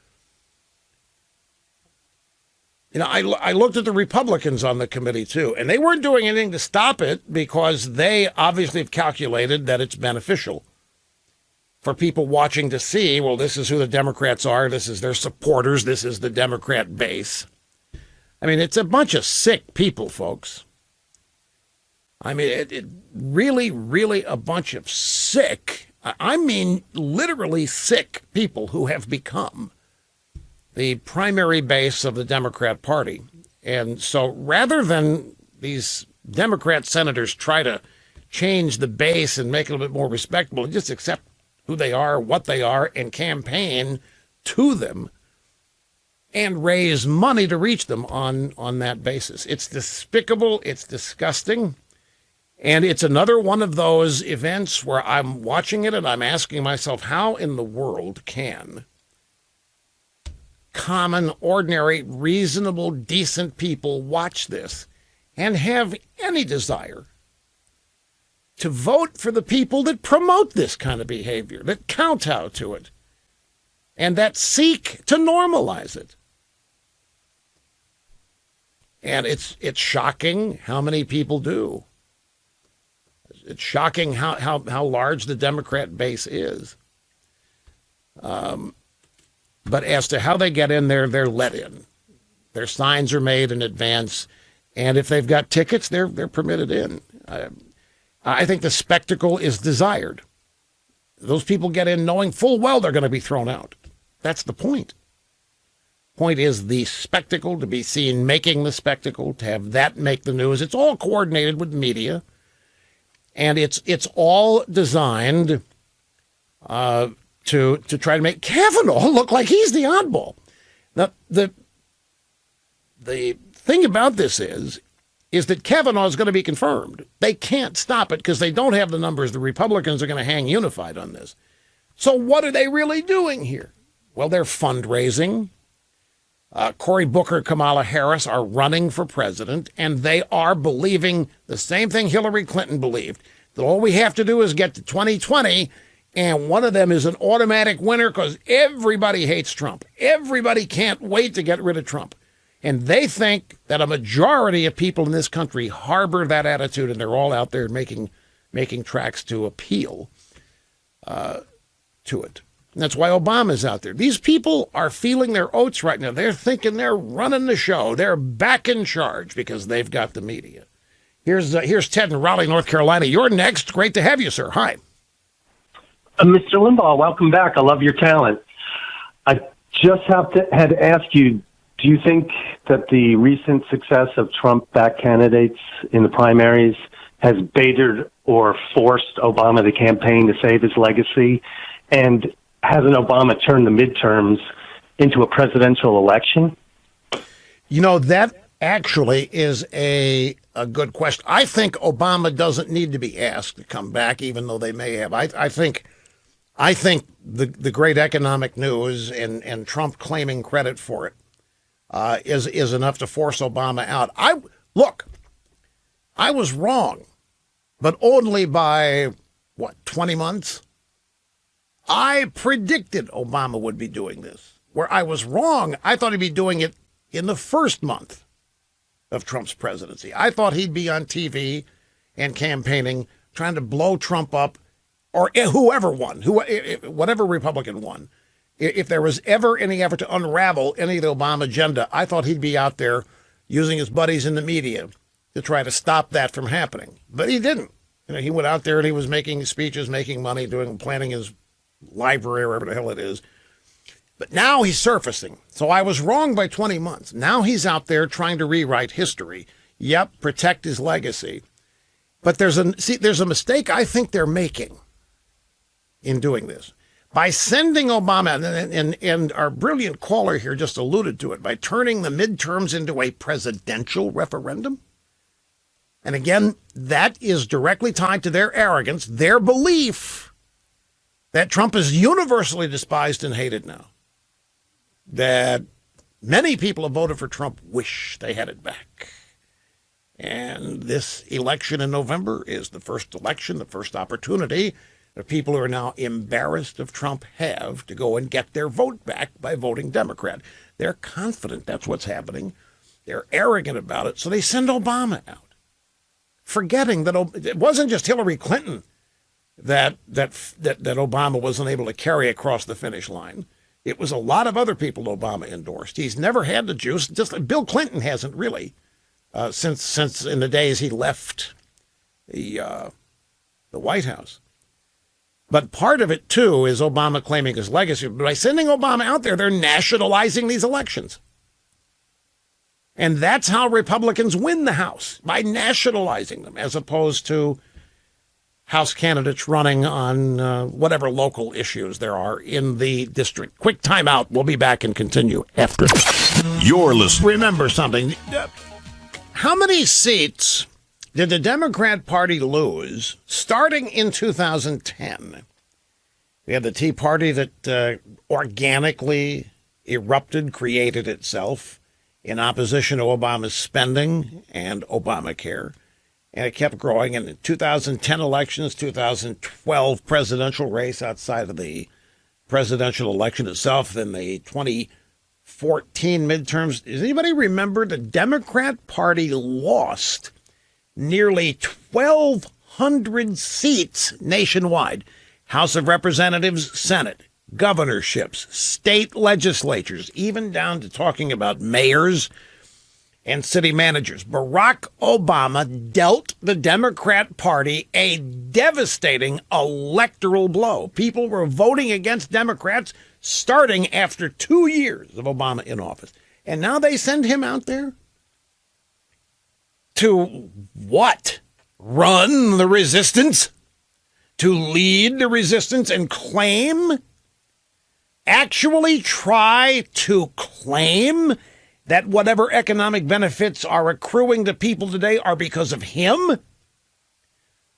I looked at the Republicans on the committee, too, and they weren't doing anything to stop it because they obviously have calculated that it's beneficial for people watching to see, well, this is who the Democrats are, this is their supporters, this is the Democrat base. I mean, it's a bunch of sick people, folks. I mean, it really, really a bunch of sick, I mean, literally sick people who have become the primary base of the Democrat Party. And so rather than these Democrat senators try to change the base and make it a little bit more respectable and just accept who they are, what they are, and campaign to them, and raise money to reach them on that basis. It's despicable. It's disgusting. And it's another one of those events where I'm watching it and I'm asking myself, how in the world can common, ordinary, reasonable, decent people watch this and have any desire to vote for the people that promote this kind of behavior, that kowtow to it, and that seek to normalize it? And it's shocking how many people do. It's shocking how large the Democrat base is. But as to how they get in there, they're let in. Their signs are made in advance, and if they've got tickets, they're permitted in. I think the spectacle is desired. Those people get in knowing full well they're going to be thrown out. That's the point. Point is the spectacle, to be seen making the spectacle, to have that make the news. It's all coordinated with media, and it's all designed to try to make Kavanaugh look like he's the oddball. Now, the thing about this is that Kavanaugh is going to be confirmed. They can't stop it because they don't have the numbers. The Republicans are going to hang unified on this. So what are they really doing here? Well, they're fundraising. Cory Booker, Kamala Harris are running for president, and they are believing the same thing Hillary Clinton believed, that all we have to do is get to 2020, and one of them is an automatic winner because everybody hates Trump. Everybody can't wait to get rid of Trump. And they think that a majority of people in this country harbor that attitude, and they're all out there making tracks to appeal to it. And that's why Obama's out there. These people are feeling their oats right now. They're thinking they're running the show. They're back in charge because they've got the media. Here's Ted in Raleigh, North Carolina. You're next. Great to have you, sir. Hi. Mr. Limbaugh, welcome back. I love your talent. I just had to ask you, do you think that the recent success of Trump-backed candidates in the primaries has baited or forced Obama to campaign to save his legacy? And hasn't Obama turned the midterms into a presidential election? You know, that actually is a good question. I think Obama doesn't need to be asked to come back, even though they may have. I think the great economic news and Trump claiming credit for it is enough to force Obama out. I was wrong, but only by 20 months. I predicted Obama would be doing this. Where I was wrong, I thought he'd be doing it in the first month of Trump's presidency. I thought he'd be on TV and campaigning, trying to blow Trump up, or whoever won, whatever Republican won. If there was ever any effort to unravel any of the Obama agenda, I thought he'd be out there using his buddies in the media to try to stop that from happening. But he didn't. You know, he went out there and he was making speeches, making money, planning his library or whatever the hell it is. But now he's surfacing. So I was wrong by 20 months. Now he's out there trying to rewrite history. Yep, protect his legacy. But there's a mistake I think they're making in doing this. By sending Obama, and our brilliant caller here just alluded to it, by turning the midterms into a presidential referendum. And again, that is directly tied to their arrogance, their belief that Trump is universally despised and hated now. That many people have voted for Trump wish they had it back. And this election in November is the first election, the first opportunity that people who are now embarrassed of Trump have to go and get their vote back by voting Democrat. They're confident that's what's happening. They're arrogant about it, so they send Obama out, forgetting that it wasn't just Hillary Clinton that Obama wasn't able to carry across the finish line. It was a lot of other people Obama endorsed. He's never had the juice. Just like Bill Clinton hasn't really, since in the days he left the White House. But part of it, too, is Obama claiming his legacy. By sending Obama out there, they're nationalizing these elections. And that's how Republicans win the House, by nationalizing them, as opposed to House candidates running on whatever local issues there are in the district. Quick timeout. We'll be back and continue after. You're listening. Remember something. How many seats did the Democrat Party lose starting in 2010? We had the Tea Party that organically erupted, created itself in opposition to Obama's spending and Obamacare. And it kept growing in the 2010 elections, 2012 presidential race outside of the presidential election itself, then the 2014 midterms. Does anybody remember the Democrat Party lost nearly 1,200 seats nationwide? House of Representatives, Senate, governorships, state legislatures, even down to talking about mayors and city managers. Barack Obama dealt the Democrat Party a devastating electoral blow. People were voting against Democrats starting after 2 years of Obama in office. And now they send him out there to what? Run the resistance? To lead the resistance and actually try to claim that whatever economic benefits are accruing to people today are because of him?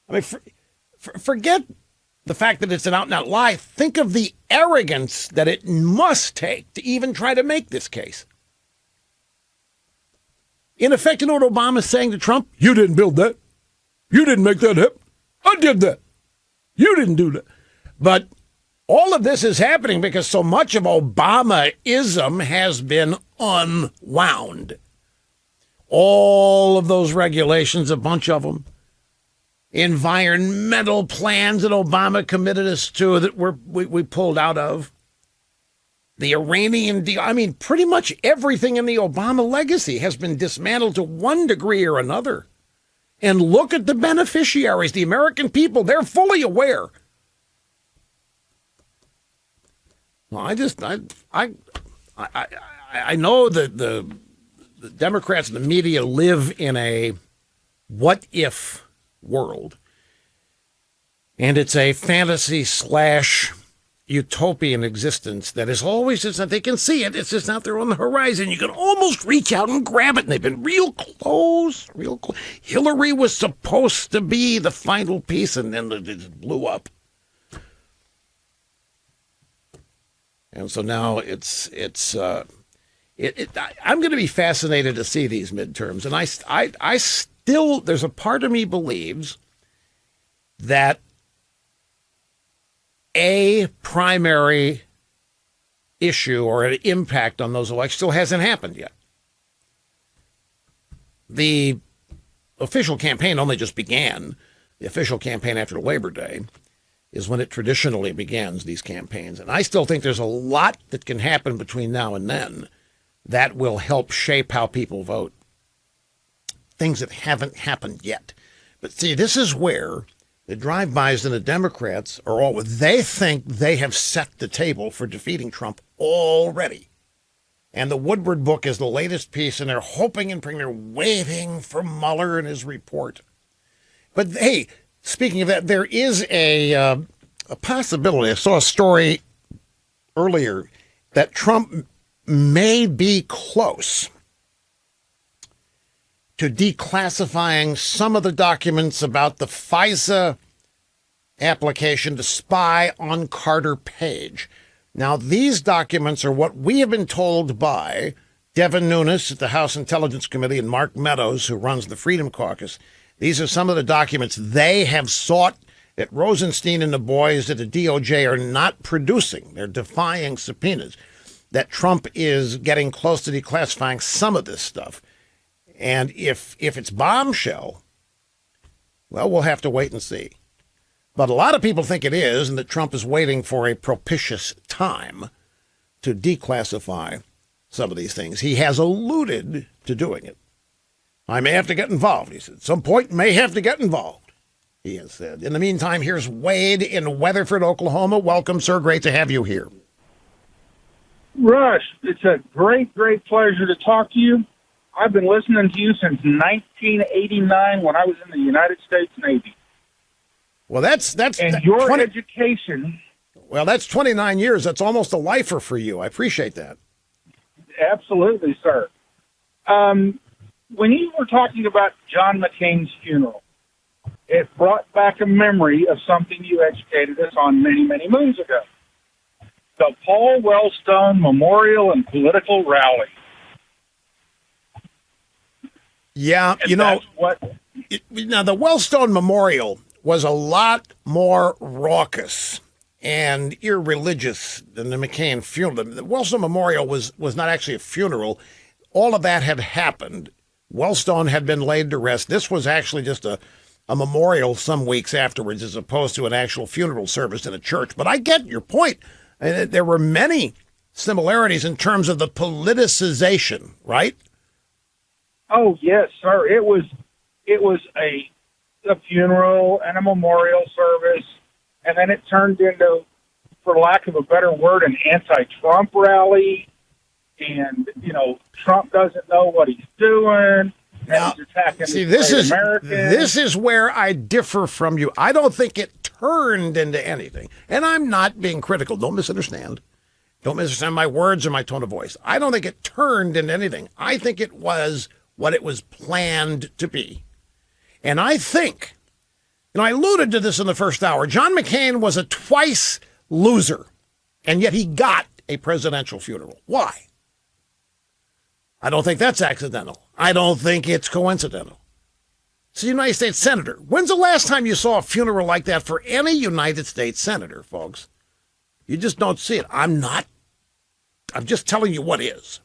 I mean, forget the fact that it's an out-and-out lie. Think of the arrogance that it must take to even try to make this case. In effect, you know what Obama's saying to Trump? You didn't build that. You didn't make that happen. I did that. You didn't do that. But all of this is happening because so much of Obamaism has been unwound. All of those regulations, a bunch of them, environmental plans that Obama committed us to that we pulled out of, the Iranian deal. I mean, pretty much everything in the Obama legacy has been dismantled to one degree or another. And look at the beneficiaries, the American people. They're fully aware. Well, I know that the Democrats and the media live in a what-if world. And it's a fantasy / utopian existence that is always just that they can see it. It's just out there on the horizon. You can almost reach out and grab it. And they've been real close, real close. Hillary was supposed to be the final piece, and then it just blew up. And so now I'm going to be fascinated to see these midterms. And I still, there's a part of me believes that a primary issue or an impact on those elections still hasn't happened yet. The official campaign only just began. The official campaign after Labor Day is when it traditionally begins, these campaigns. And I still think there's a lot that can happen between now and then that will help shape how people vote. Things that haven't happened yet. But see, this is where the drive-bys and the Democrats are all, they think they have set the table for defeating Trump already. And the Woodward book is the latest piece, and they're hoping and praying, they're waiting for Mueller and his report. But hey, speaking of that, there is a possibility. I saw a story earlier that Trump may be close to declassifying some of the documents about the FISA application to spy on Carter Page. Now, these documents are what we have been told by Devin Nunes at the House Intelligence Committee and Mark Meadows, who runs the Freedom Caucus. These are some of the documents they have sought that Rosenstein and the boys at the DOJ are not producing. They're defying subpoenas. That Trump is getting close to declassifying some of this stuff. And if it's bombshell, well, we'll have to wait and see. But a lot of people think it is, and that Trump is waiting for a propitious time to declassify some of these things. He has alluded to doing it. I may have to get involved, he said. At some point, may have to get involved, he has said. In the meantime, here's Wade in Weatherford, Oklahoma. Welcome, sir. Great to have you here. Rush, it's a great, great pleasure to talk to you. I've been listening to you since 1989 when I was in the United States Navy. Well, that's and your education. Well, that's 29 years. That's almost a lifer for you. I appreciate that. Absolutely, sir. When you were talking about John McCain's funeral, it brought back a memory of something you educated us on many, many moons ago. The Paul Wellstone Memorial and Political Rally. Yeah, And that's what now the Wellstone Memorial was a lot more raucous and irreligious than the McCain funeral. The Wellstone Memorial was not actually a funeral. All of that had happened. Wellstone had been laid to rest. This was actually just a memorial some weeks afterwards as opposed to an actual funeral service in a church. But I get your point. There were many similarities in terms of the politicization, right? Oh, yes, sir. It was a funeral and a memorial service, and then it turned into, for lack of a better word, an anti-Trump rally. And, Trump doesn't know what he's doing. Now, he's attacking this Americans. is where I differ from you. I don't think it turned into anything. And I'm not being critical. Don't misunderstand. Don't misunderstand my words or my tone of voice. I don't think it turned into anything. I think it was what it was planned to be. And I think, I alluded to this in the first hour, John McCain was a twice loser, and yet he got a presidential funeral. Why? I don't think that's accidental. I don't think it's coincidental. It's the United States Senator. When's the last time you saw a funeral like that for any United States Senator, folks? You just don't see it. I'm just telling you what is.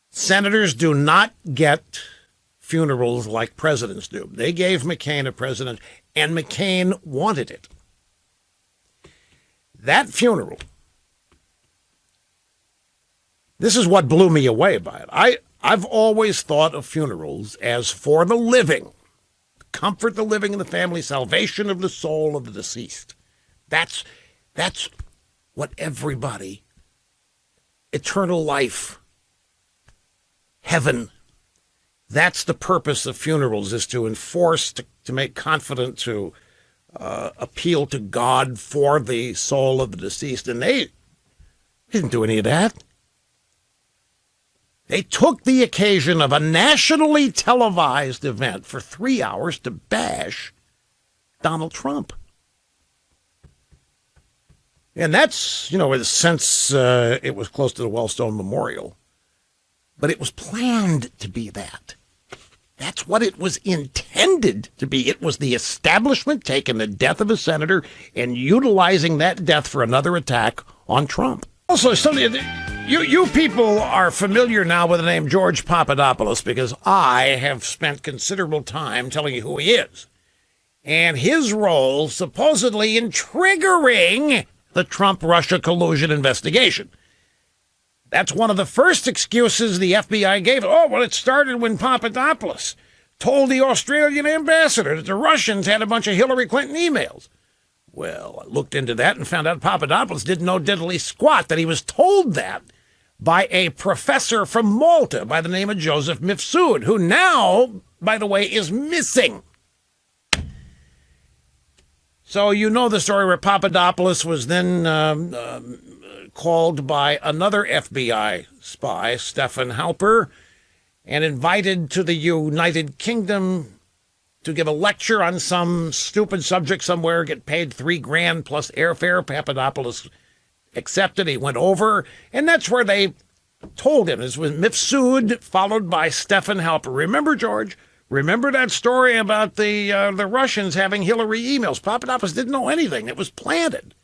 Senators do not get funerals like presidents do. They gave McCain a president, and McCain wanted it. That funeral, this is what blew me away by it. I've always thought of funerals as for the living, comfort the living and the family, salvation of the soul of the deceased. That's what everybody, eternal life, heaven, that's the purpose of funerals, is to enforce, to make confident, to appeal to God for the soul of the deceased. And they didn't do any of that. They took the occasion of a nationally televised event for 3 hours to bash Donald Trump. And that's, since it was close to the Wellstone Memorial. But it was planned to be that. That's what it was intended to be. It was the establishment taking the death of a senator and utilizing that death for another attack on Trump. Also, you people are familiar now with the name George Papadopoulos because I have spent considerable time telling you who he is and his role supposedly in triggering the Trump-Russia collusion investigation. That's one of the first excuses the FBI gave. Oh, well, it started when Papadopoulos told the Australian ambassador that the Russians had a bunch of Hillary Clinton emails. Well, I looked into that and found out Papadopoulos didn't know diddly squat, that he was told that by a professor from Malta by the name of Joseph Mifsud, who now, by the way, is missing. So you know the story where Papadopoulos was then called by another FBI spy, Stephen Halper, and invited to the United Kingdom to give a lecture on some stupid subject somewhere, get paid $3,000 plus airfare. Papadopoulos accepted. He went over, and that's where they told him. This was Mifsud, followed by Stephen Halper. Remember, George? Remember that story about the Russians having Hillary emails? Papadopoulos didn't know anything. It was planted.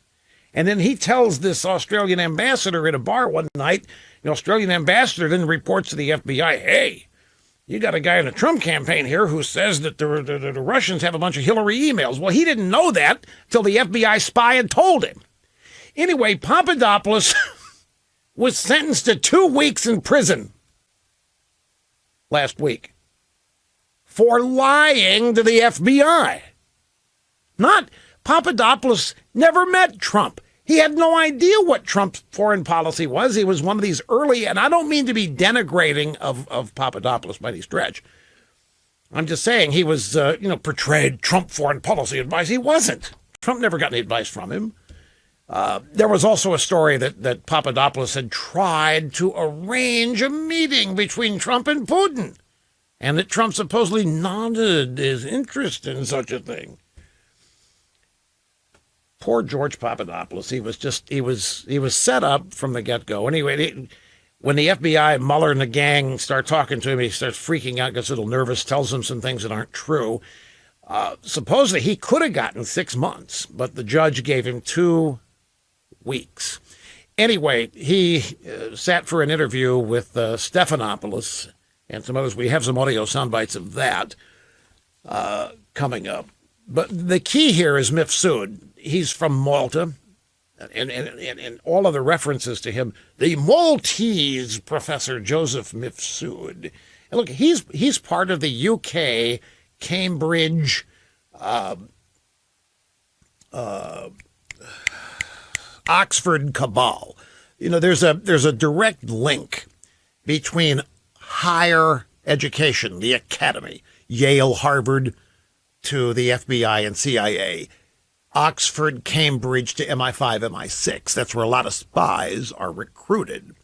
And then he tells this Australian ambassador at a bar one night, the Australian ambassador then reports to the FBI, hey, you got a guy in the Trump campaign here who says that the Russians have a bunch of Hillary emails. Well, he didn't know that till the FBI spy had told him. Anyway, Papadopoulos was sentenced to 2 weeks in prison last week for lying to the FBI. Not Papadopoulos never met Trump. He had no idea what Trump's foreign policy was. He was one of these early, and I don't mean to be denigrating of Papadopoulos by any stretch, I'm just saying he was, portrayed Trump foreign policy advice. He wasn't. Trump never got any advice from him. There was also a story that Papadopoulos had tried to arrange a meeting between Trump and Putin, and that Trump supposedly nodded his interest in such a thing. Poor George Papadopoulos. He was set up from the get-go. Anyway, when the FBI, Mueller and the gang start talking to him, he starts freaking out, gets a little nervous, tells them some things that aren't true. Supposedly he could have gotten 6 months, but the judge gave him 2 weeks. Anyway, he sat for an interview with Stephanopoulos and some others. We have some audio sound bites of that coming up. But the key here is Mifsud. He's from Malta, and all of the references to him, the Maltese Professor Joseph Mifsud. And look, he's part of the UK Cambridge Oxford cabal. There's a direct link between higher education, the academy, Yale, Harvard, to the FBI and CIA, Oxford, Cambridge to MI5, MI6. That's where a lot of spies are recruited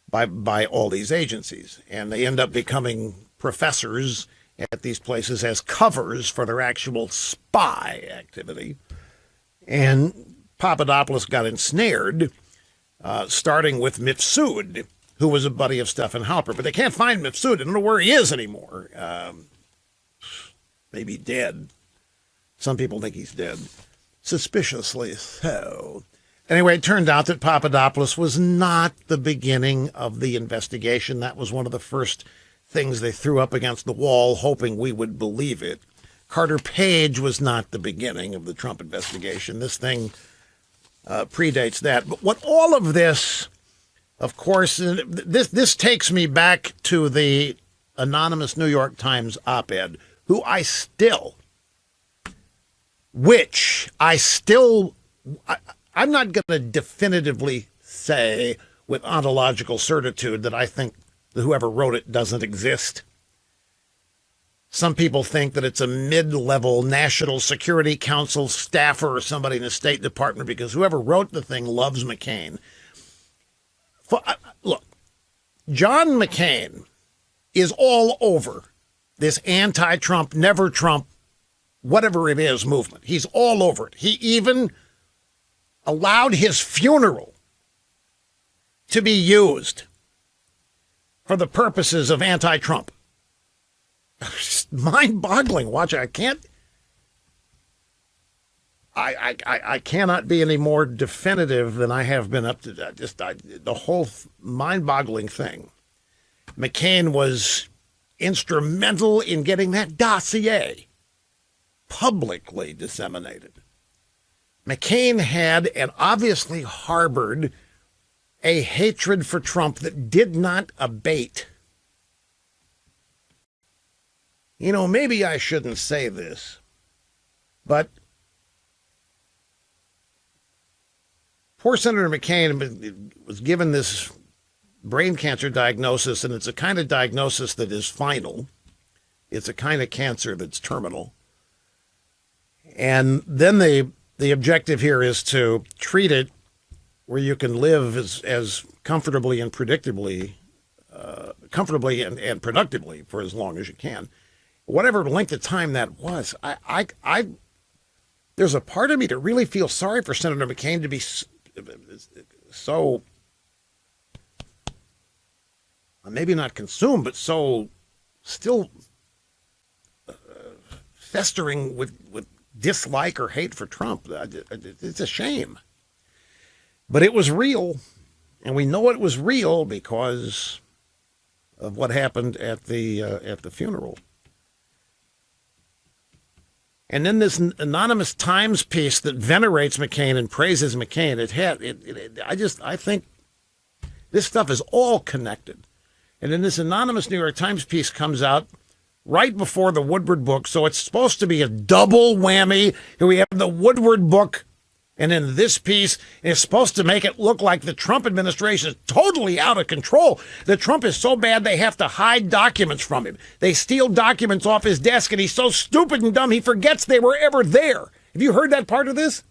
by all these agencies. And they end up becoming professors at these places as covers for their actual spy activity. And Papadopoulos got ensnared, starting with Mifsud, who was a buddy of Stefan Halper. But they can't find Mifsud. I don't know where he is anymore. Maybe dead. Some people think he's dead. Suspiciously so. Anyway, it turned out that Papadopoulos was not the beginning of the investigation. That was one of the first things they threw up against the wall, hoping we would believe it. Carter Page was not the beginning of the Trump investigation. This thing predates that. But what all of this, of course, this takes me back to the anonymous New York Times op-ed, who I'm not going to definitively say with ontological certitude that I think that whoever wrote it doesn't exist. Some people think that it's a mid-level National Security Council staffer or somebody in the State Department because whoever wrote the thing loves McCain. Look, John McCain is all over this anti-Trump, never Trump, whatever it is movement. He's all over it. He even allowed his funeral to be used for the purposes of anti-Trump. Just mind-boggling. Watch it. I cannot be any more definitive than I have been up to that. The whole mind-boggling thing. McCain was instrumental in getting that dossier publicly disseminated. McCain had and obviously harbored a hatred for Trump that did not abate. Maybe I shouldn't say this, but poor Senator McCain was given this brain cancer diagnosis, and it's a kind of diagnosis that is final. It's a kind of cancer that's terminal. And then the objective here is to treat it where you can live as comfortably and predictably, and productively for as long as you can. Whatever length of time that was, there's a part of me that really feels sorry for Senator McCain to be so, maybe not consumed, but so still festering with dislike or hate for Trump. It's a shame. But it was real, and we know it was real because of what happened at the funeral. And then this anonymous Times piece that venerates McCain and praises McCain. I think this stuff is all connected. And then this anonymous New York Times piece comes out right before the Woodward book, so it's supposed to be a double whammy. Here we have the Woodward book And in this piece, it's supposed to make it look like the Trump administration is totally out of control. That Trump is so bad they have to hide documents from him. They steal documents off his desk, and he's so stupid and dumb he forgets they were ever there. Have you heard that part of this?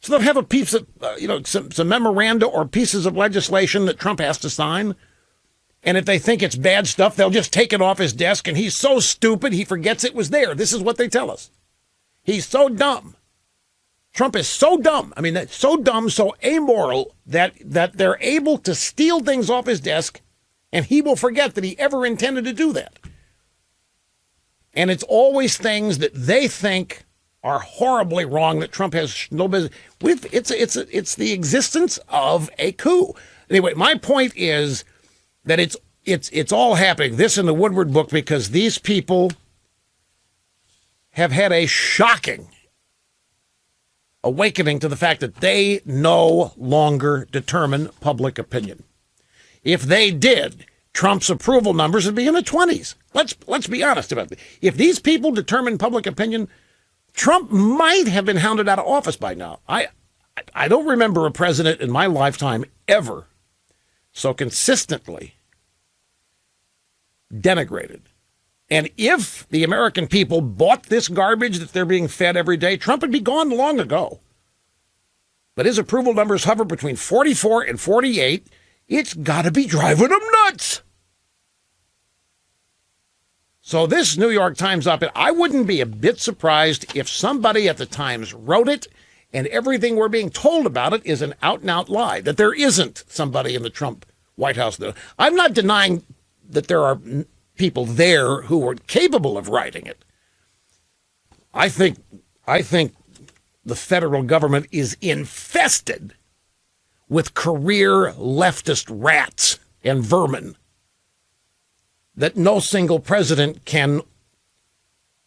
So they'll have a piece of, some memoranda or pieces of legislation that Trump has to sign. And if they think it's bad stuff, they'll just take it off his desk, and he's so stupid he forgets it was there. This is what they tell us. He's so dumb. Trump is so dumb. I mean, that's so dumb, so amoral that they're able to steal things off his desk, and he will forget that he ever intended to do that. And it's always things that they think are horribly wrong that Trump has no business with. It's the existence of a coup. Anyway, my point is that it's all happening. This in the Woodward book, because these people have had a shocking awakening to the fact that they no longer determine public opinion. If they did, Trump's approval numbers would be in the 20s. Let's be honest about it. If these people determine public opinion, Trump might have been hounded out of office by now. I don't remember a president in my lifetime ever so consistently denigrated. And if the American people bought this garbage that they're being fed every day, Trump would be gone long ago. But his approval numbers hover between 44 and 48. It's got to be driving them nuts. So this New York Times op-ed, I wouldn't be a bit surprised if somebody at the Times wrote it and everything we're being told about it is an out-and-out lie, that there isn't somebody in the Trump White House. I'm not denying that there are people there who are capable of writing it. I think the federal government is infested with career leftist rats and vermin that no single president can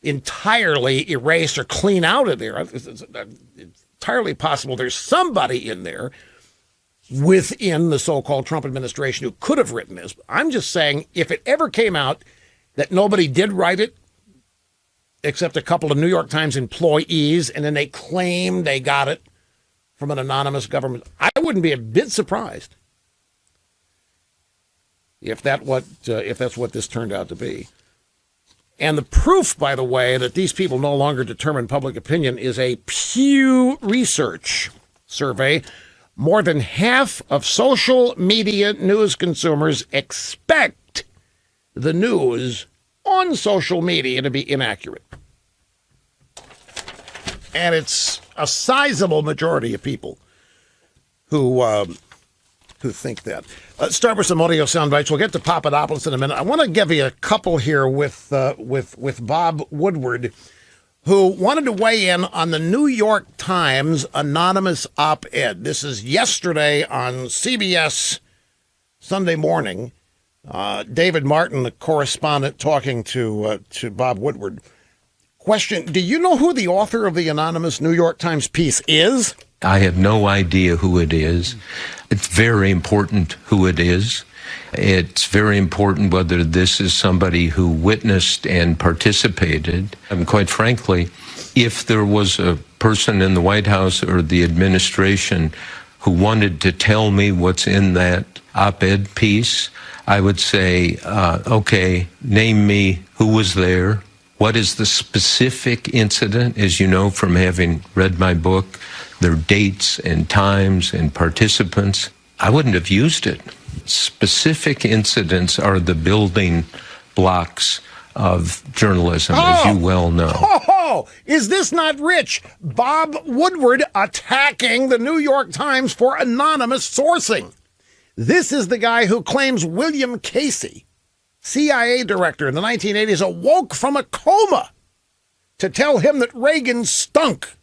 entirely erase or clean out of there. It's entirely possible there's somebody in there within the so-called Trump administration who could have written this. I'm just saying, if it ever came out that nobody did write it, except a couple of New York Times employees, and then they claimed they got it from an anonymous government, I wouldn't be a bit surprised if that's what this turned out to be. And the proof, by the way, that these people no longer determine public opinion is a Pew Research survey. More than half of social media news consumers expect the news on social media to be inaccurate. And it's a sizable majority of people who think that. Let's start with some audio sound bites. We'll get to Papadopoulos in a minute. I want to give you a couple here with Bob Woodward, who wanted to weigh in on the New York Times anonymous op-ed. This is yesterday on CBS Sunday Morning. David Martin, the correspondent, talking to Bob Woodward. Question, do you know who the author of the anonymous New York Times piece is? I have no idea who it is. It's very important who it is. It's very important whether this is somebody who witnessed and participated. And quite frankly, if there was a person in the White House or the administration who wanted to tell me what's in that op-ed piece, I would say, okay, name me who was there. What is the specific incident? As you know from having read my book, there are dates and times and participants. I wouldn't have used it. Specific incidents are the building blocks of journalism, as you well know. Oh, is this not rich? Bob Woodward attacking the New York Times for anonymous sourcing. This is the guy who claims William Casey, CIA director in the 1980s, awoke from a coma to tell him that Reagan stunk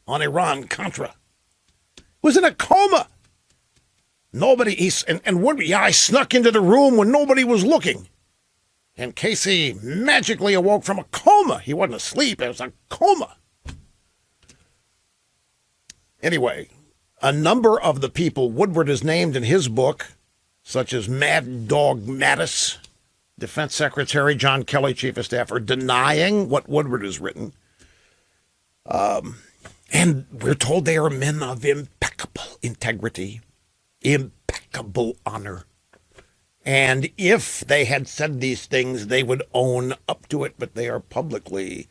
on Iran-Contra. Was in a coma. Nobody, I snuck into the room when nobody was looking. And Casey magically awoke from a coma. He wasn't asleep, it was a coma. Anyway, a number of the people Woodward has named in his book, such as Mad Dog Mattis, Defense Secretary John Kelly, Chief of Staff, are denying what Woodward has written. And we're told they are men of impeccable integrity, impeccable honor. And if they had said these things, they would own up to it, but they are publicly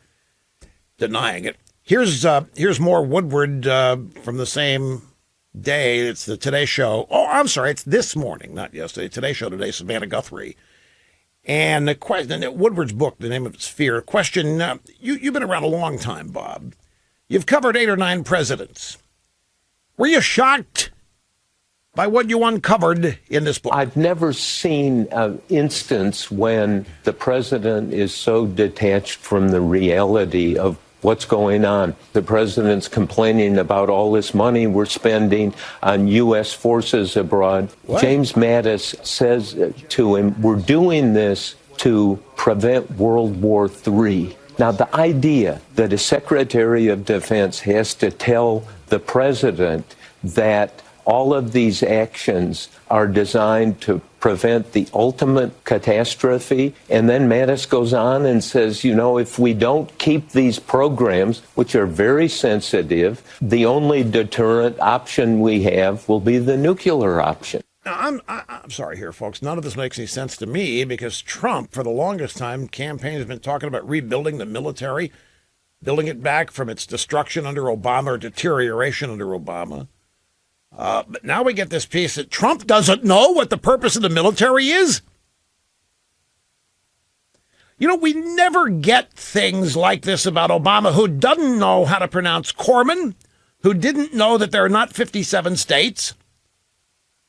denying it. Here's more Woodward from the same day. It's the Today Show. Oh, I'm sorry, it's this morning, not yesterday. Today Show today, Savannah Guthrie. And the question, Woodward's book, the name of it's Fear. Question, you've been around a long time, Bob. You've covered 8 or 9 presidents. Were you shocked by what you uncovered in this book? I've never seen an instance when the president is so detached from the reality of what's going on. The president's complaining about all this money we're spending on U.S. forces abroad. What? James Mattis says to him, we're doing this to prevent World War III. Now, the idea that a Secretary of Defense has to tell the president that all of these actions are designed to prevent the ultimate catastrophe. And then Mattis goes on and says, you know, if we don't keep these programs, which are very sensitive, the only deterrent option we have will be the nuclear option. Now, I'm sorry here, folks. None of this makes any sense to me because Trump, for the longest time, campaign has been talking about rebuilding the military, building it back from its destruction under Obama or deterioration under Obama. But now we get this piece that Trump doesn't know what the purpose of the military is. You know, we never get things like this about Obama, who doesn't know how to pronounce Corman, who didn't know that there are not 57 states.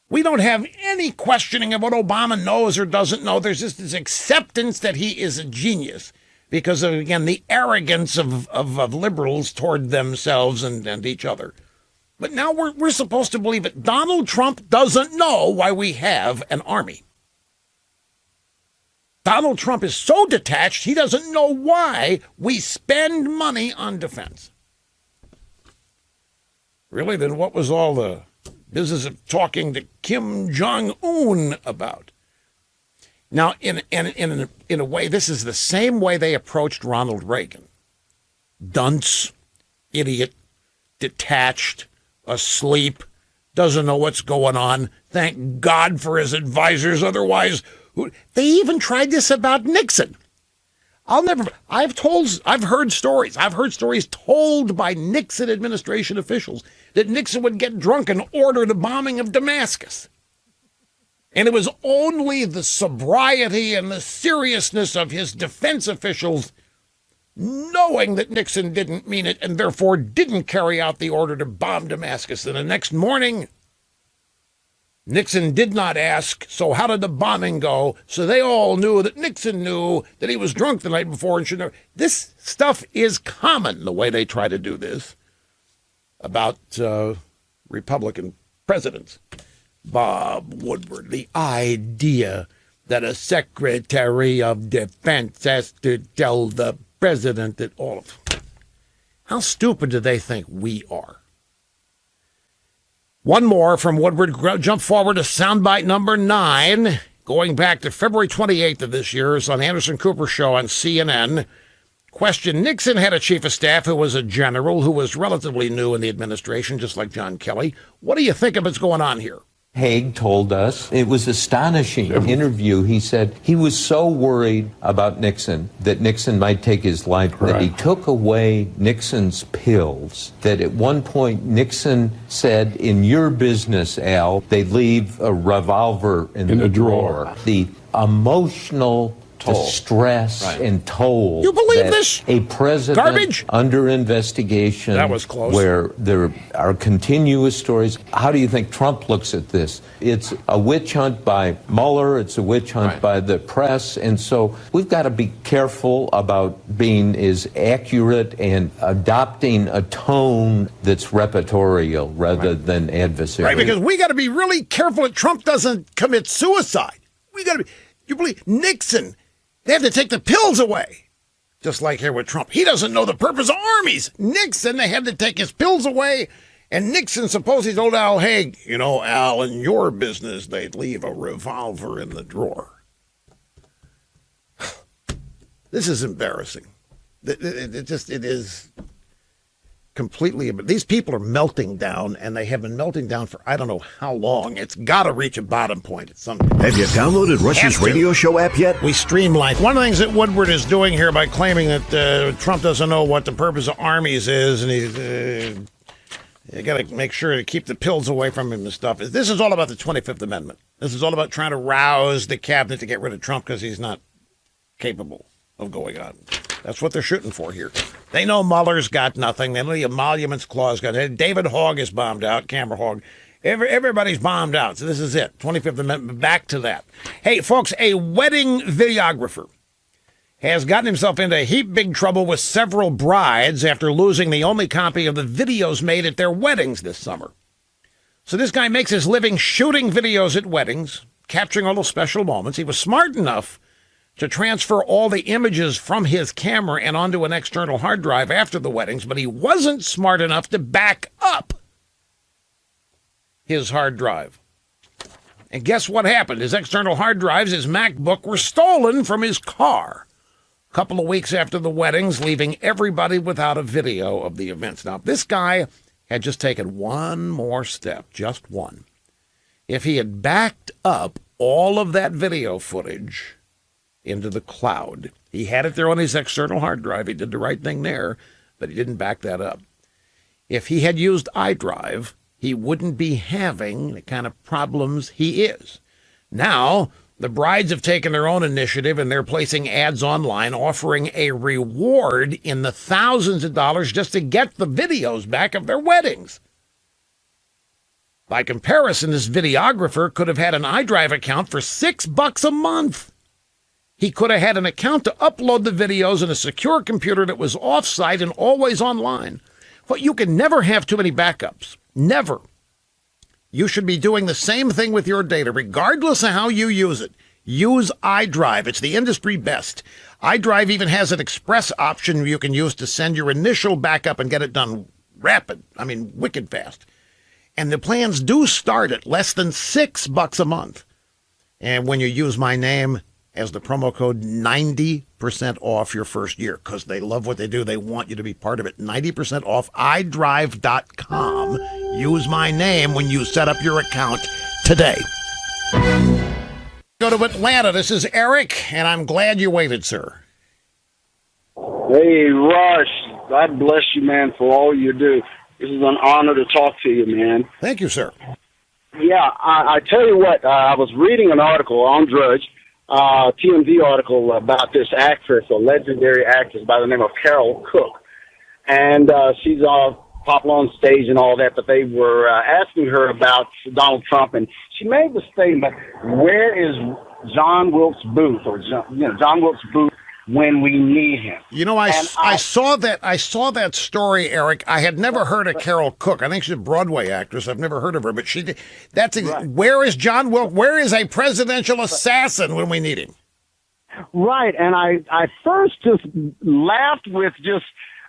We don't have any questioning of what Obama knows or doesn't know. There's just this acceptance that he is a genius because of, again, the arrogance of liberals toward themselves and each other. But now we're supposed to believe that Donald Trump doesn't know why we have an army. Donald Trump is so detached, he doesn't know why we spend money on defense. Really, then what was all the business of talking to Kim Jong-un about? Now, in a way, this is the same way they approached Ronald Reagan. Dunce, idiot, detached, asleep, doesn't know what's going on. Thank God for his advisors. Otherwise, they even tried this about Nixon. I've heard stories told by Nixon administration officials that Nixon would get drunk and order the bombing of Damascus. And it was only the sobriety and the seriousness of his defense officials knowing that Nixon didn't mean it and therefore didn't carry out the order to bomb Damascus. And the next morning, Nixon did not ask, so how did the bombing go? So they all knew that Nixon knew that he was drunk the night before and should know. This stuff is common, the way they try to do this about Republican presidents. Bob Woodward, the idea that a Secretary of Defense has to tell the president that all of them. How stupid do they think we are? One more from Woodward. Jump forward to soundbite number 9, going back to February 28th of this year. It's on Anderson Cooper show on CNN. Question: Nixon had a chief of staff who was a general who was relatively new in the administration, just like John Kelly. What do you think of what's going on here? Haig told us, it was astonishing interview. He said he was so worried about Nixon, that Nixon might take his life, that he took away Nixon's pills, that at one point Nixon said, in your business, Al, they leave a revolver in the drawer. The emotional distress and toll. You believe this? A president garbage under investigation. That was close. Where there are continuous stories. How do you think Trump looks at this? It's a witch hunt by Mueller. It's a witch hunt by the press. And so we've got to be careful about being as accurate and adopting a tone that's repertorial rather than adversarial. Right, because we got to be really careful that Trump doesn't commit suicide. We got to be. You believe Nixon? They have to take the pills away. Just like here with Trump. He doesn't know the purpose of armies. Nixon, they had to take his pills away. And Nixon, suppose he told Al Haig, you know, Al, in your business, they'd leave a revolver in the drawer. This is embarrassing. It is. completely. These people are melting down, and they have been melting down for I don't know how long. It's got to reach a bottom point at some point. Have you downloaded Rush's radio show app yet? We streamline. One of the things that Woodward is doing here by claiming that Trump doesn't know what the purpose of armies is, and you got to make sure to keep the pills away from him and stuff. This is all about the 25th Amendment. This is all about trying to rouse the cabinet to get rid of Trump because he's not capable of going on. That's what they're shooting for here. They know Mueller's got nothing. They know the Emoluments Clause got it. David Hogg is bombed out, Camera Hogg. Everybody's bombed out. So this is it. 25th Amendment, back to that. Hey, folks, a wedding videographer has gotten himself into a heap big trouble with several brides after losing the only copy of the videos made at their weddings this summer. So this guy makes his living shooting videos at weddings, capturing all those special moments. He was smart enough to transfer all the images from his camera and onto an external hard drive after the weddings, but he wasn't smart enough to back up his hard drive. And guess what happened? His external hard drives, his MacBook, were stolen from his car a couple of weeks after the weddings, leaving everybody without a video of the events. Now, this guy had just taken one more step, just one. If he had backed up all of that video footage into the cloud, he had it there on his external hard drive. He did the right thing there, but he didn't back that up. If he had used iDrive, he wouldn't be having the kind of problems he is. Now, the brides have taken their own initiative, and they're placing ads online offering a reward in the thousands of dollars just to get the videos back of their weddings. By comparison, this videographer could have had an iDrive account for $6 a month. He could have had an account to upload the videos in a secure computer that was off-site and always online. But you can never have too many backups. Never. You should be doing the same thing with your data, regardless of how you use it. Use iDrive. It's the industry best. iDrive even has an express option you can use to send your initial backup and get it done wicked fast. And the plans do start at less than $6 a month. And when you use my name as the promo code, 90% off your first year, because they love what they do. They want you to be part of it. 90% off iDrive.com. Use my name when you set up your account today. Go to Atlanta. This is Eric, and I'm glad you waited, sir. Hey, Rush. God bless you, man, for all you do. This is an honor to talk to you, man. Thank you, sir. Yeah, I tell you what, I was reading an article on Drudge, TMZ article about this actress, a legendary actress by the name of Carol Cook. And she's popular on stage and all that, but they were asking her about Donald Trump, and she made the statement, where is John Wilkes Booth, or John Wilkes Booth when we need him? You know, I saw that story, Eric. I had never heard of Carol Cook. I think she's a Broadway actress. I've never heard of her, but she did. Right. Where is John Wilkes? Where is a presidential assassin when we need him? Right, and I first just laughed with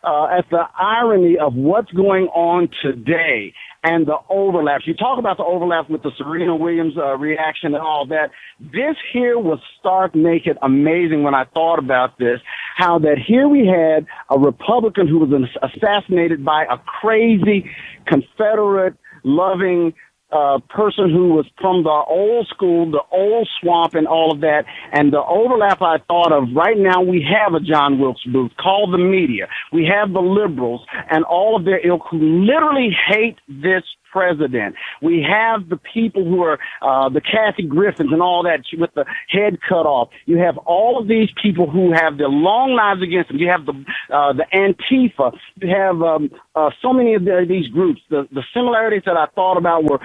at the irony of what's going on today and the overlaps. You talk about the overlap with the Serena Williams reaction and all that. This here was stark naked amazing when I thought about this, how that here we had a Republican who was assassinated by a crazy Confederate loving person who was from the old school, the old swamp and all of that. And the overlap I thought of, right now we have a John Wilkes Booth called the media. We have the liberals and all of their ilk who literally hate this president. We have the people who are the Kathy Griffins and all that with the head cut off. You have all of these people who have their long lives against them. You have the Antifa. You have so many of these groups. The similarities that I thought about were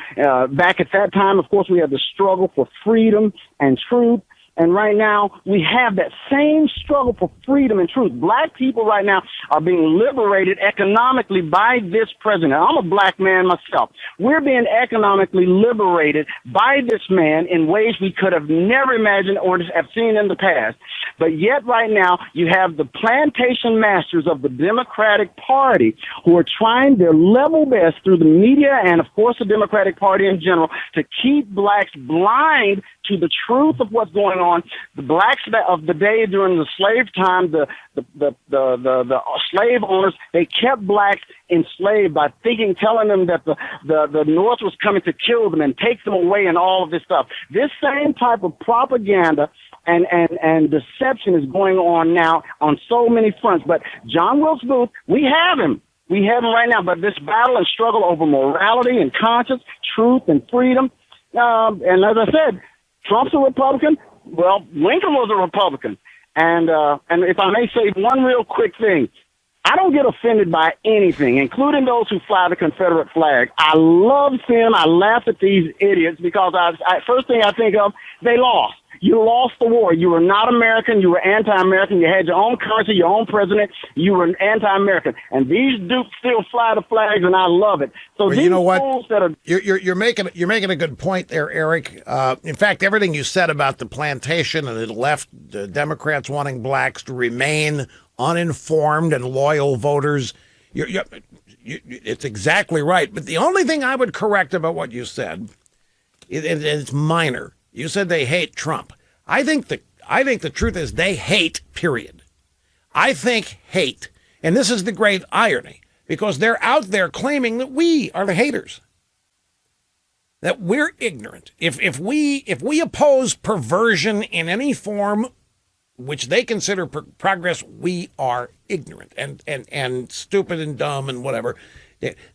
back at that time, of course, we had the struggle for freedom and truth. And right now, we have that same struggle for freedom and truth. Black people right now are being liberated economically by this president. I'm a black man myself. We're being economically liberated by this man in ways we could have never imagined or have seen in the past. But yet right now, you have the plantation masters of the Democratic Party who are trying their level best through the media and, of course, the Democratic Party in general to keep blacks blind to the truth of what's going on. The blacks of the day during the slave time, the slave owners, they kept blacks enslaved by telling them that the North was coming to kill them and take them away and all of this stuff. This same type of propaganda and deception is going on now on so many fronts. But John Wilkes Booth, we have him. We have him right now. But this battle and struggle over morality and conscience, truth and freedom, and as I said, Trump's a Republican. Well, Lincoln was a Republican. And if I may say one real quick thing, I don't get offended by anything, including those who fly the Confederate flag. I love them. I laugh at these idiots because first thing I think of, they lost. You lost the war. You were not American. You were anti-American. You had your own currency, your own president. You were anti-American. And these dupes still fly the flags, and I love it. So well, these you know what? fools that are you're making a good point there, Eric. In fact, everything you said about the plantation and the left, the Democrats wanting blacks to remain uninformed and loyal voters, it's exactly right. But the only thing I would correct about what you said, it's minor. You said they hate Trump. I think the truth is they hate, period. I think hate, and this is the great irony, because they're out there claiming that we are the haters, that we're ignorant. If we oppose perversion in any form, which they consider progress, we are ignorant and stupid and dumb and whatever.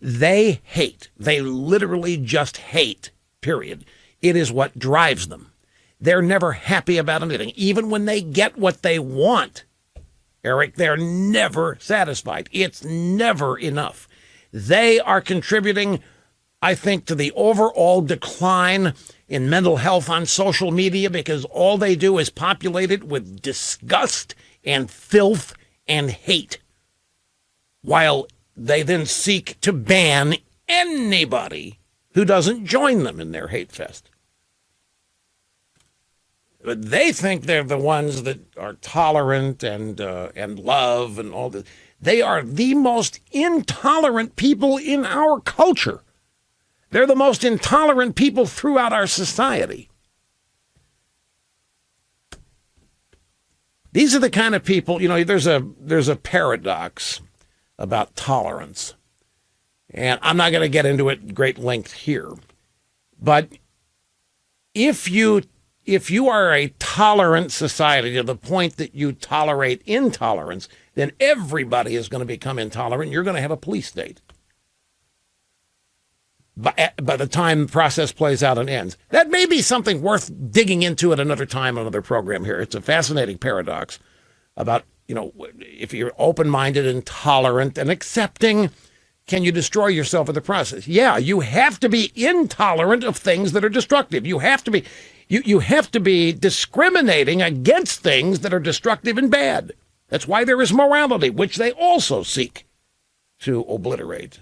They hate. They literally just hate, period. It is what drives them. They're never happy about anything. Even when they get what they want, Eric, they're never satisfied. It's never enough. They are contributing, I think, to the overall decline in mental health on social media because all they do is populate it with disgust and filth and hate, while they then seek to ban anybody who doesn't join them in their hate fest. But they think they're the ones that are tolerant and love and all this. They are the most intolerant people in our culture. They're the most intolerant people throughout our society. These are the kind of people, there's a paradox about tolerance. And I'm not going to get into it at great length here. But if you are a tolerant society to the point that you tolerate intolerance, then everybody is going to become intolerant. You're going to have a police state by the time the process plays out and ends. That may be something worth digging into at another time, another program here. It's a fascinating paradox about, if you're open-minded and tolerant and accepting, can you destroy yourself in the process? Yeah, you have to be intolerant of things that are destructive. You have to be you have to be discriminating against things that are destructive and bad. That's why there is morality, which they also seek to obliterate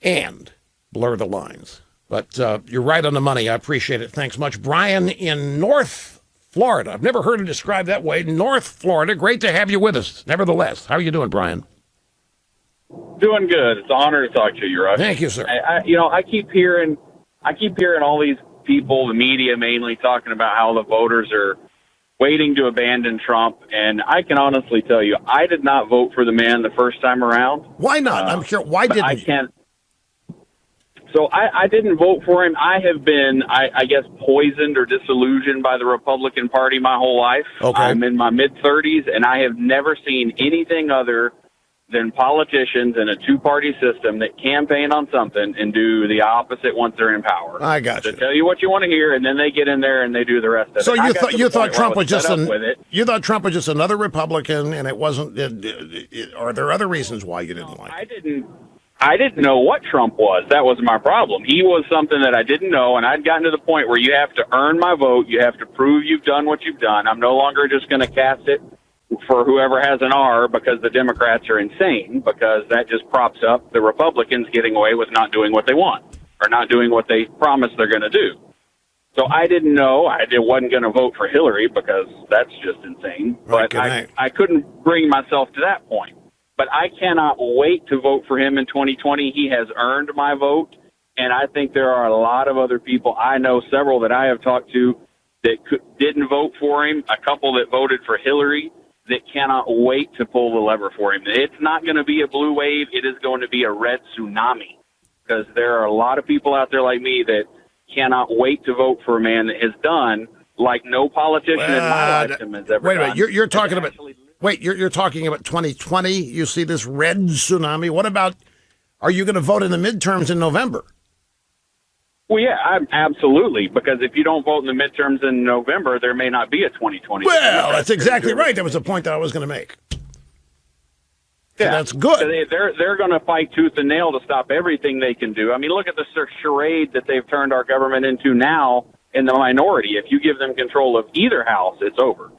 and blur the lines. But you're right on the money. I appreciate it. Thanks much. Brian in North Florida. I've never heard it described that way. North Florida. Great to have you with us. Nevertheless, how are you doing, Brian? Doing good. It's an honor to talk to you, Rush. Thank you, sir. I keep hearing all these people, the media mainly, talking about how the voters are waiting to abandon Trump. And I can honestly tell you, I did not vote for the man the first time around. Why not? I'm sure. Why didn't I can't. So I didn't vote for him. I have been, I guess, poisoned or disillusioned by the Republican Party my whole life. Okay. I'm in my mid-30s, and I have never seen anything other than politicians in a two-party system that campaign on something and do the opposite once they're in power. I got you. They tell you what you want to hear, and then they get in there and they do the rest of it. So you thought Trump was just you thought Trump was just another Republican, and it wasn't. Are there other reasons why you didn't like it? I didn't know what Trump was. That was my problem. He was something that I didn't know, and I'd gotten to the point where you have to earn my vote. You have to prove you've done what you've done. I'm no longer just going to cast it for whoever has an R because the Democrats are insane, because that just props up the Republicans getting away with not doing what they want or not doing what they promise they're going to do. So I didn't know. I wasn't going to vote for Hillary because that's just insane. Right, but I couldn't bring myself to that point. But I cannot wait to vote for him in 2020. He has earned my vote. And I think there are a lot of other people. I know several that I have talked to that didn't vote for him, a couple that voted for Hillary that cannot wait to pull the lever for him. It's not going to be a blue wave. It is going to be a red tsunami, because there are a lot of people out there like me that cannot wait to vote for a man that has done like no politician in my lifetime has ever Wait a done. minute. You're talking about you're talking about 2020. You see this red tsunami. What about, are you going to vote in the midterms in November? Well, yeah, absolutely, because if you don't vote in the midterms in November, there may not be a 2020. Well, that's exactly right. That was the point that I was going to make. Yeah, that's good. So they're going to fight tooth and nail to stop everything they can do. I mean, look at the charade that they've turned our government into now in the minority. If you give them control of either house, it's over.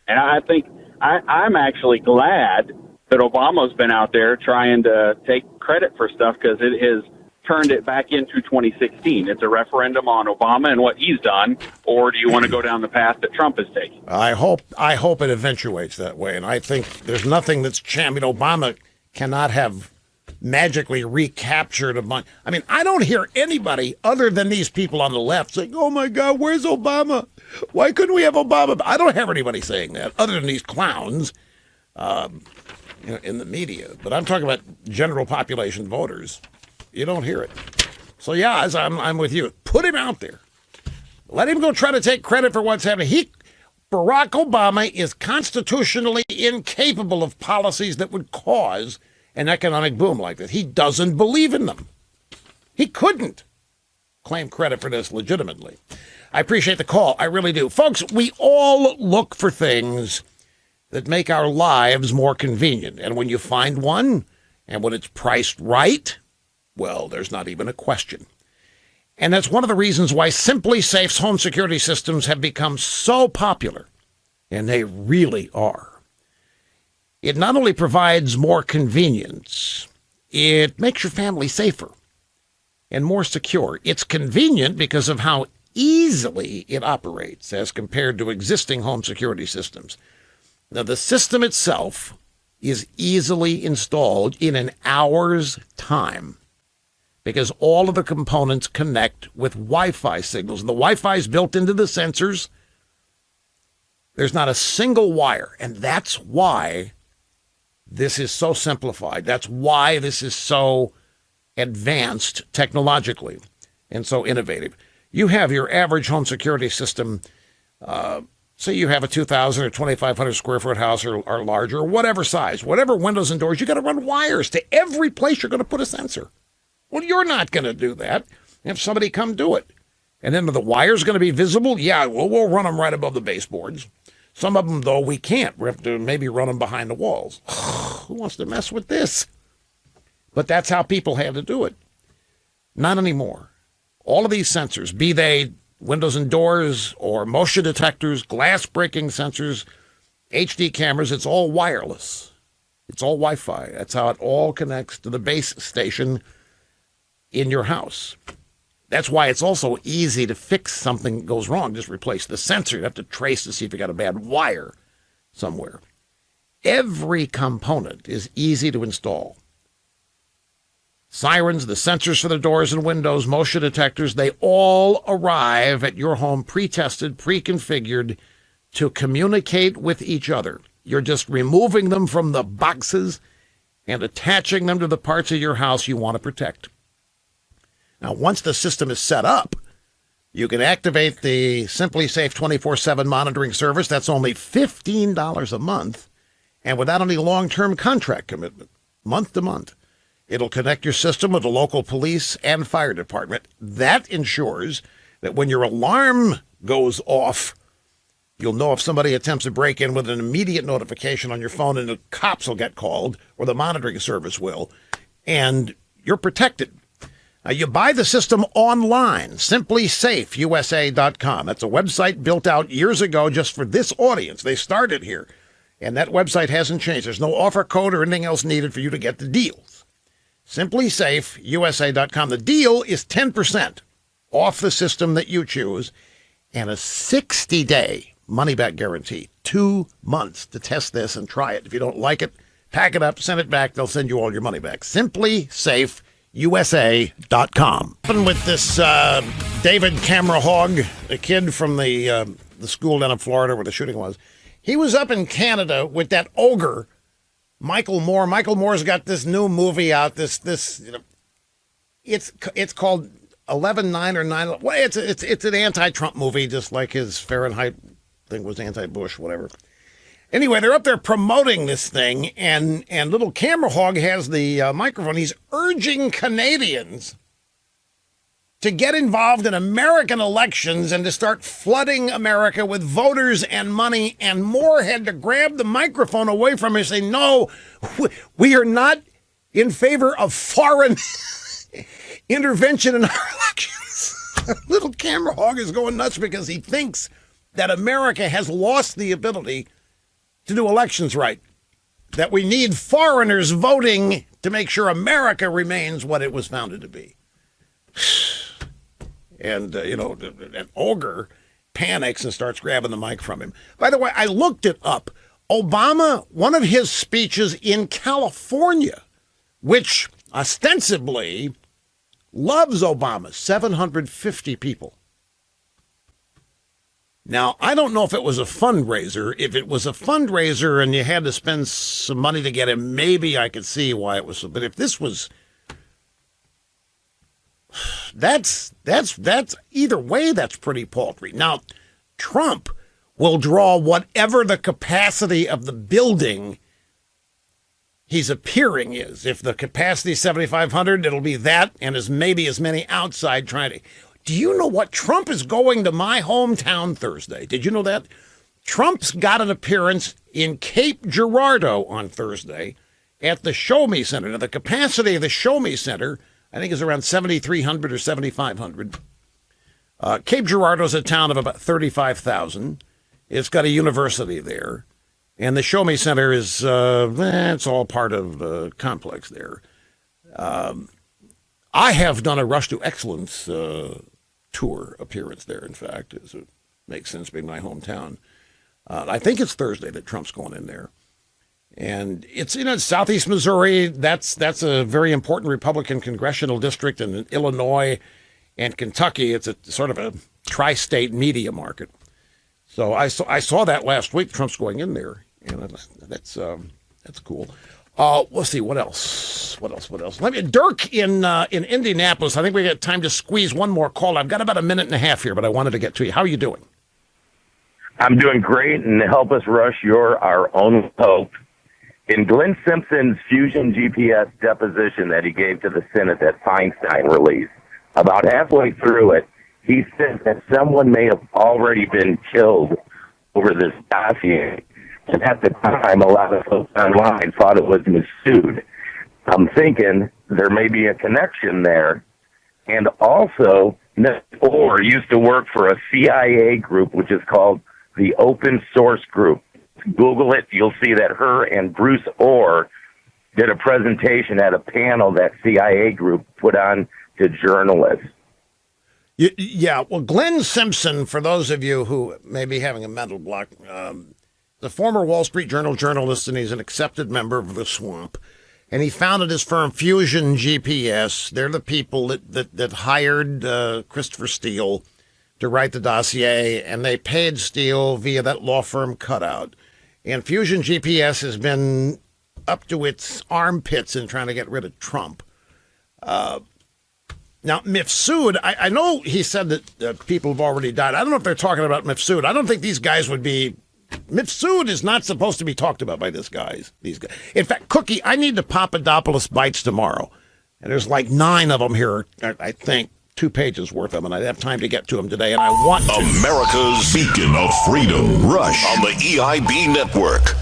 And I think I'm actually glad that Obama's been out there trying to take credit for stuff, because it has turned it back into 2016. It's a referendum on Obama and what he's done, or do you want to go down the path that Trump is taking? I hope it eventuates that way, and I think there's nothing that's championed. Obama cannot have magically recaptured a bunch. I mean, I don't hear anybody other than these people on the left saying, "Oh my God, where's Obama? Why couldn't we have Obama?" I don't hear anybody saying that other than these clowns in the media. But I'm talking about general population voters. You don't hear it. So, yeah, I'm with you. Put him out there. Let him go try to take credit for what's happening. Barack Obama is constitutionally incapable of policies that would cause an economic boom like this. He doesn't believe in them. He couldn't claim credit for this legitimately. I appreciate the call. I really do. Folks, we all look for things that make our lives more convenient. And when you find one, and when it's priced right, well, there's not even a question. And that's one of the reasons why Simply Safe's home security systems have become so popular. And they really are. It not only provides more convenience, it makes your family safer and more secure. It's convenient because of how easily it operates as compared to existing home security systems. Now, the system itself is easily installed in an hour's time, because all of the components connect with Wi-Fi signals. And the Wi-Fi is built into the sensors. There's not a single wire, and that's why this is so simplified. That's why this is so advanced technologically and so innovative. You have your average home security system, say you have a 2,000 or 2,500 square foot house or larger, or whatever size, whatever windows and doors, you got to run wires to every place you're going to put a sensor. Well, you're not going to do that. Have somebody come do it. And then are the wires going to be visible? Yeah, well, we'll run them right above the baseboards. Some of them, though, we can't. We have to maybe run them behind the walls. Who wants to mess with this? But that's how people had to do it. Not anymore. All of these sensors, be they windows and doors or motion detectors, glass breaking sensors, HD cameras, it's all wireless. It's all Wi-Fi. That's how it all connects to the base station in your house. That's why it's also easy to fix something that goes wrong. Just replace the sensor. You have to trace to see if you got a bad wire somewhere. Every component is easy to install. Sirens, the sensors for the doors and windows, motion detectors, they all arrive at your home pre-tested, pre-configured to communicate with each other. You're just removing them from the boxes and attaching them to the parts of your house you want to protect. Now, once the system is set up, you can activate the Simply Safe 24/7 monitoring service. That's only $15 a month, and without any long-term contract commitment, month to month. It'll connect your system with the local police and fire department. That ensures that when your alarm goes off, you'll know if somebody attempts to break in with an immediate notification on your phone, and the cops will get called, or the monitoring service will, and you're protected. You buy the system online, simplysafeusa.com. That's a website built out years ago just for this audience. They started here, and that website hasn't changed. There's no offer code or anything else needed for you to get the deals. Simplysafeusa.com. The deal is 10% off the system that you choose and a 60-day money-back guarantee. 2 months to test this and try it. If you don't like it, pack it up, send it back. They'll send you all your money back. Simplysafeusa.com. USA.com. With this David Camerahog, a kid from the school down in Florida where the shooting was, he was up in Canada with that ogre, Michael Moore. Michael Moore's got this new movie out. It's called 11/9 or 9. Well, it's an anti-Trump movie, just like his Fahrenheit thing was anti-Bush, whatever. Anyway, they're up there promoting this thing, and little Camerahog has the microphone. He's urging Canadians to get involved in American elections and to start flooding America with voters and money. And Moore had to grab the microphone away from him and say, no, we are not in favor of foreign intervention in our elections. Little Camerahog is going nuts because he thinks that America has lost the ability to do elections right, that we need foreigners voting to make sure America remains what it was founded to be. And, an ogre panics and starts grabbing the mic from him. By the way, I looked it up. Obama, one of his speeches in California, which ostensibly loves Obama, 750 people. Now, I don't know if it was a fundraiser. If it was a fundraiser and you had to spend some money to get him, maybe I could see why it was. But if this was, that's either way, that's pretty paltry. Now, Trump will draw whatever the capacity of the building he's appearing is. If the capacity is 7,500, it'll be that, and maybe as many outside trying to. Do you know what? Trump is going to my hometown Thursday. Did you know that? Trump's got an appearance in Cape Girardeau on Thursday at the Show Me Center. Now, the capacity of the Show Me Center, I think, is around 7,300 or 7,500. Cape Girardeau is a town of about 35,000. It's got a university there. And the Show Me Center is, it's all part of the complex there. I have done a Rush to Excellence tour appearance there, in fact, as it makes sense being my hometown. I think it's Thursday that Trump's going in there. And it's, Southeast Missouri. That's a very important Republican congressional district. And in Illinois and Kentucky, it's a sort of a tri-state media market. So I saw that last week. Trump's going in there. And that's cool. Let's see, what else? Dirk in Indianapolis. I think we got time to squeeze one more call. I've got about a minute and a half here, but I wanted to get to you. How are you doing? I'm doing great, and to help us, Rush, you're our own hope. In Glenn Simpson's Fusion GPS deposition that he gave to the Senate that Feinstein released, about halfway through it, he said that someone may have already been killed over this dossier. And at the time, a lot of folks online thought it was Massoud. I'm thinking there may be a connection there. And also, Orr used to work for a CIA group, which is called the Open Source Group. Google it. You'll see that her and Bruce Orr did a presentation at a panel that CIA group put on to journalists. Yeah, well, Glenn Simpson, for those of you who may be having a mental block, the former Wall Street Journal journalist, and he's an accepted member of the Swamp. And he founded his firm Fusion GPS. They're the people that hired Christopher Steele to write the dossier, and they paid Steele via that law firm Cutout. And Fusion GPS has been up to its armpits in trying to get rid of Trump. Now, Mifsud, I know he said that people have already died. I don't know if they're talking about Mifsud. I don't think these guys would be. Mifsud is not supposed to be talked about by these guys. In fact, Cookie, I need the Papadopoulos bites tomorrow. And there's like 9 of them here, I think, 2 pages worth of them, and I have time to get to them today, and I want to. America's beacon of freedom, Rush on the EIB network.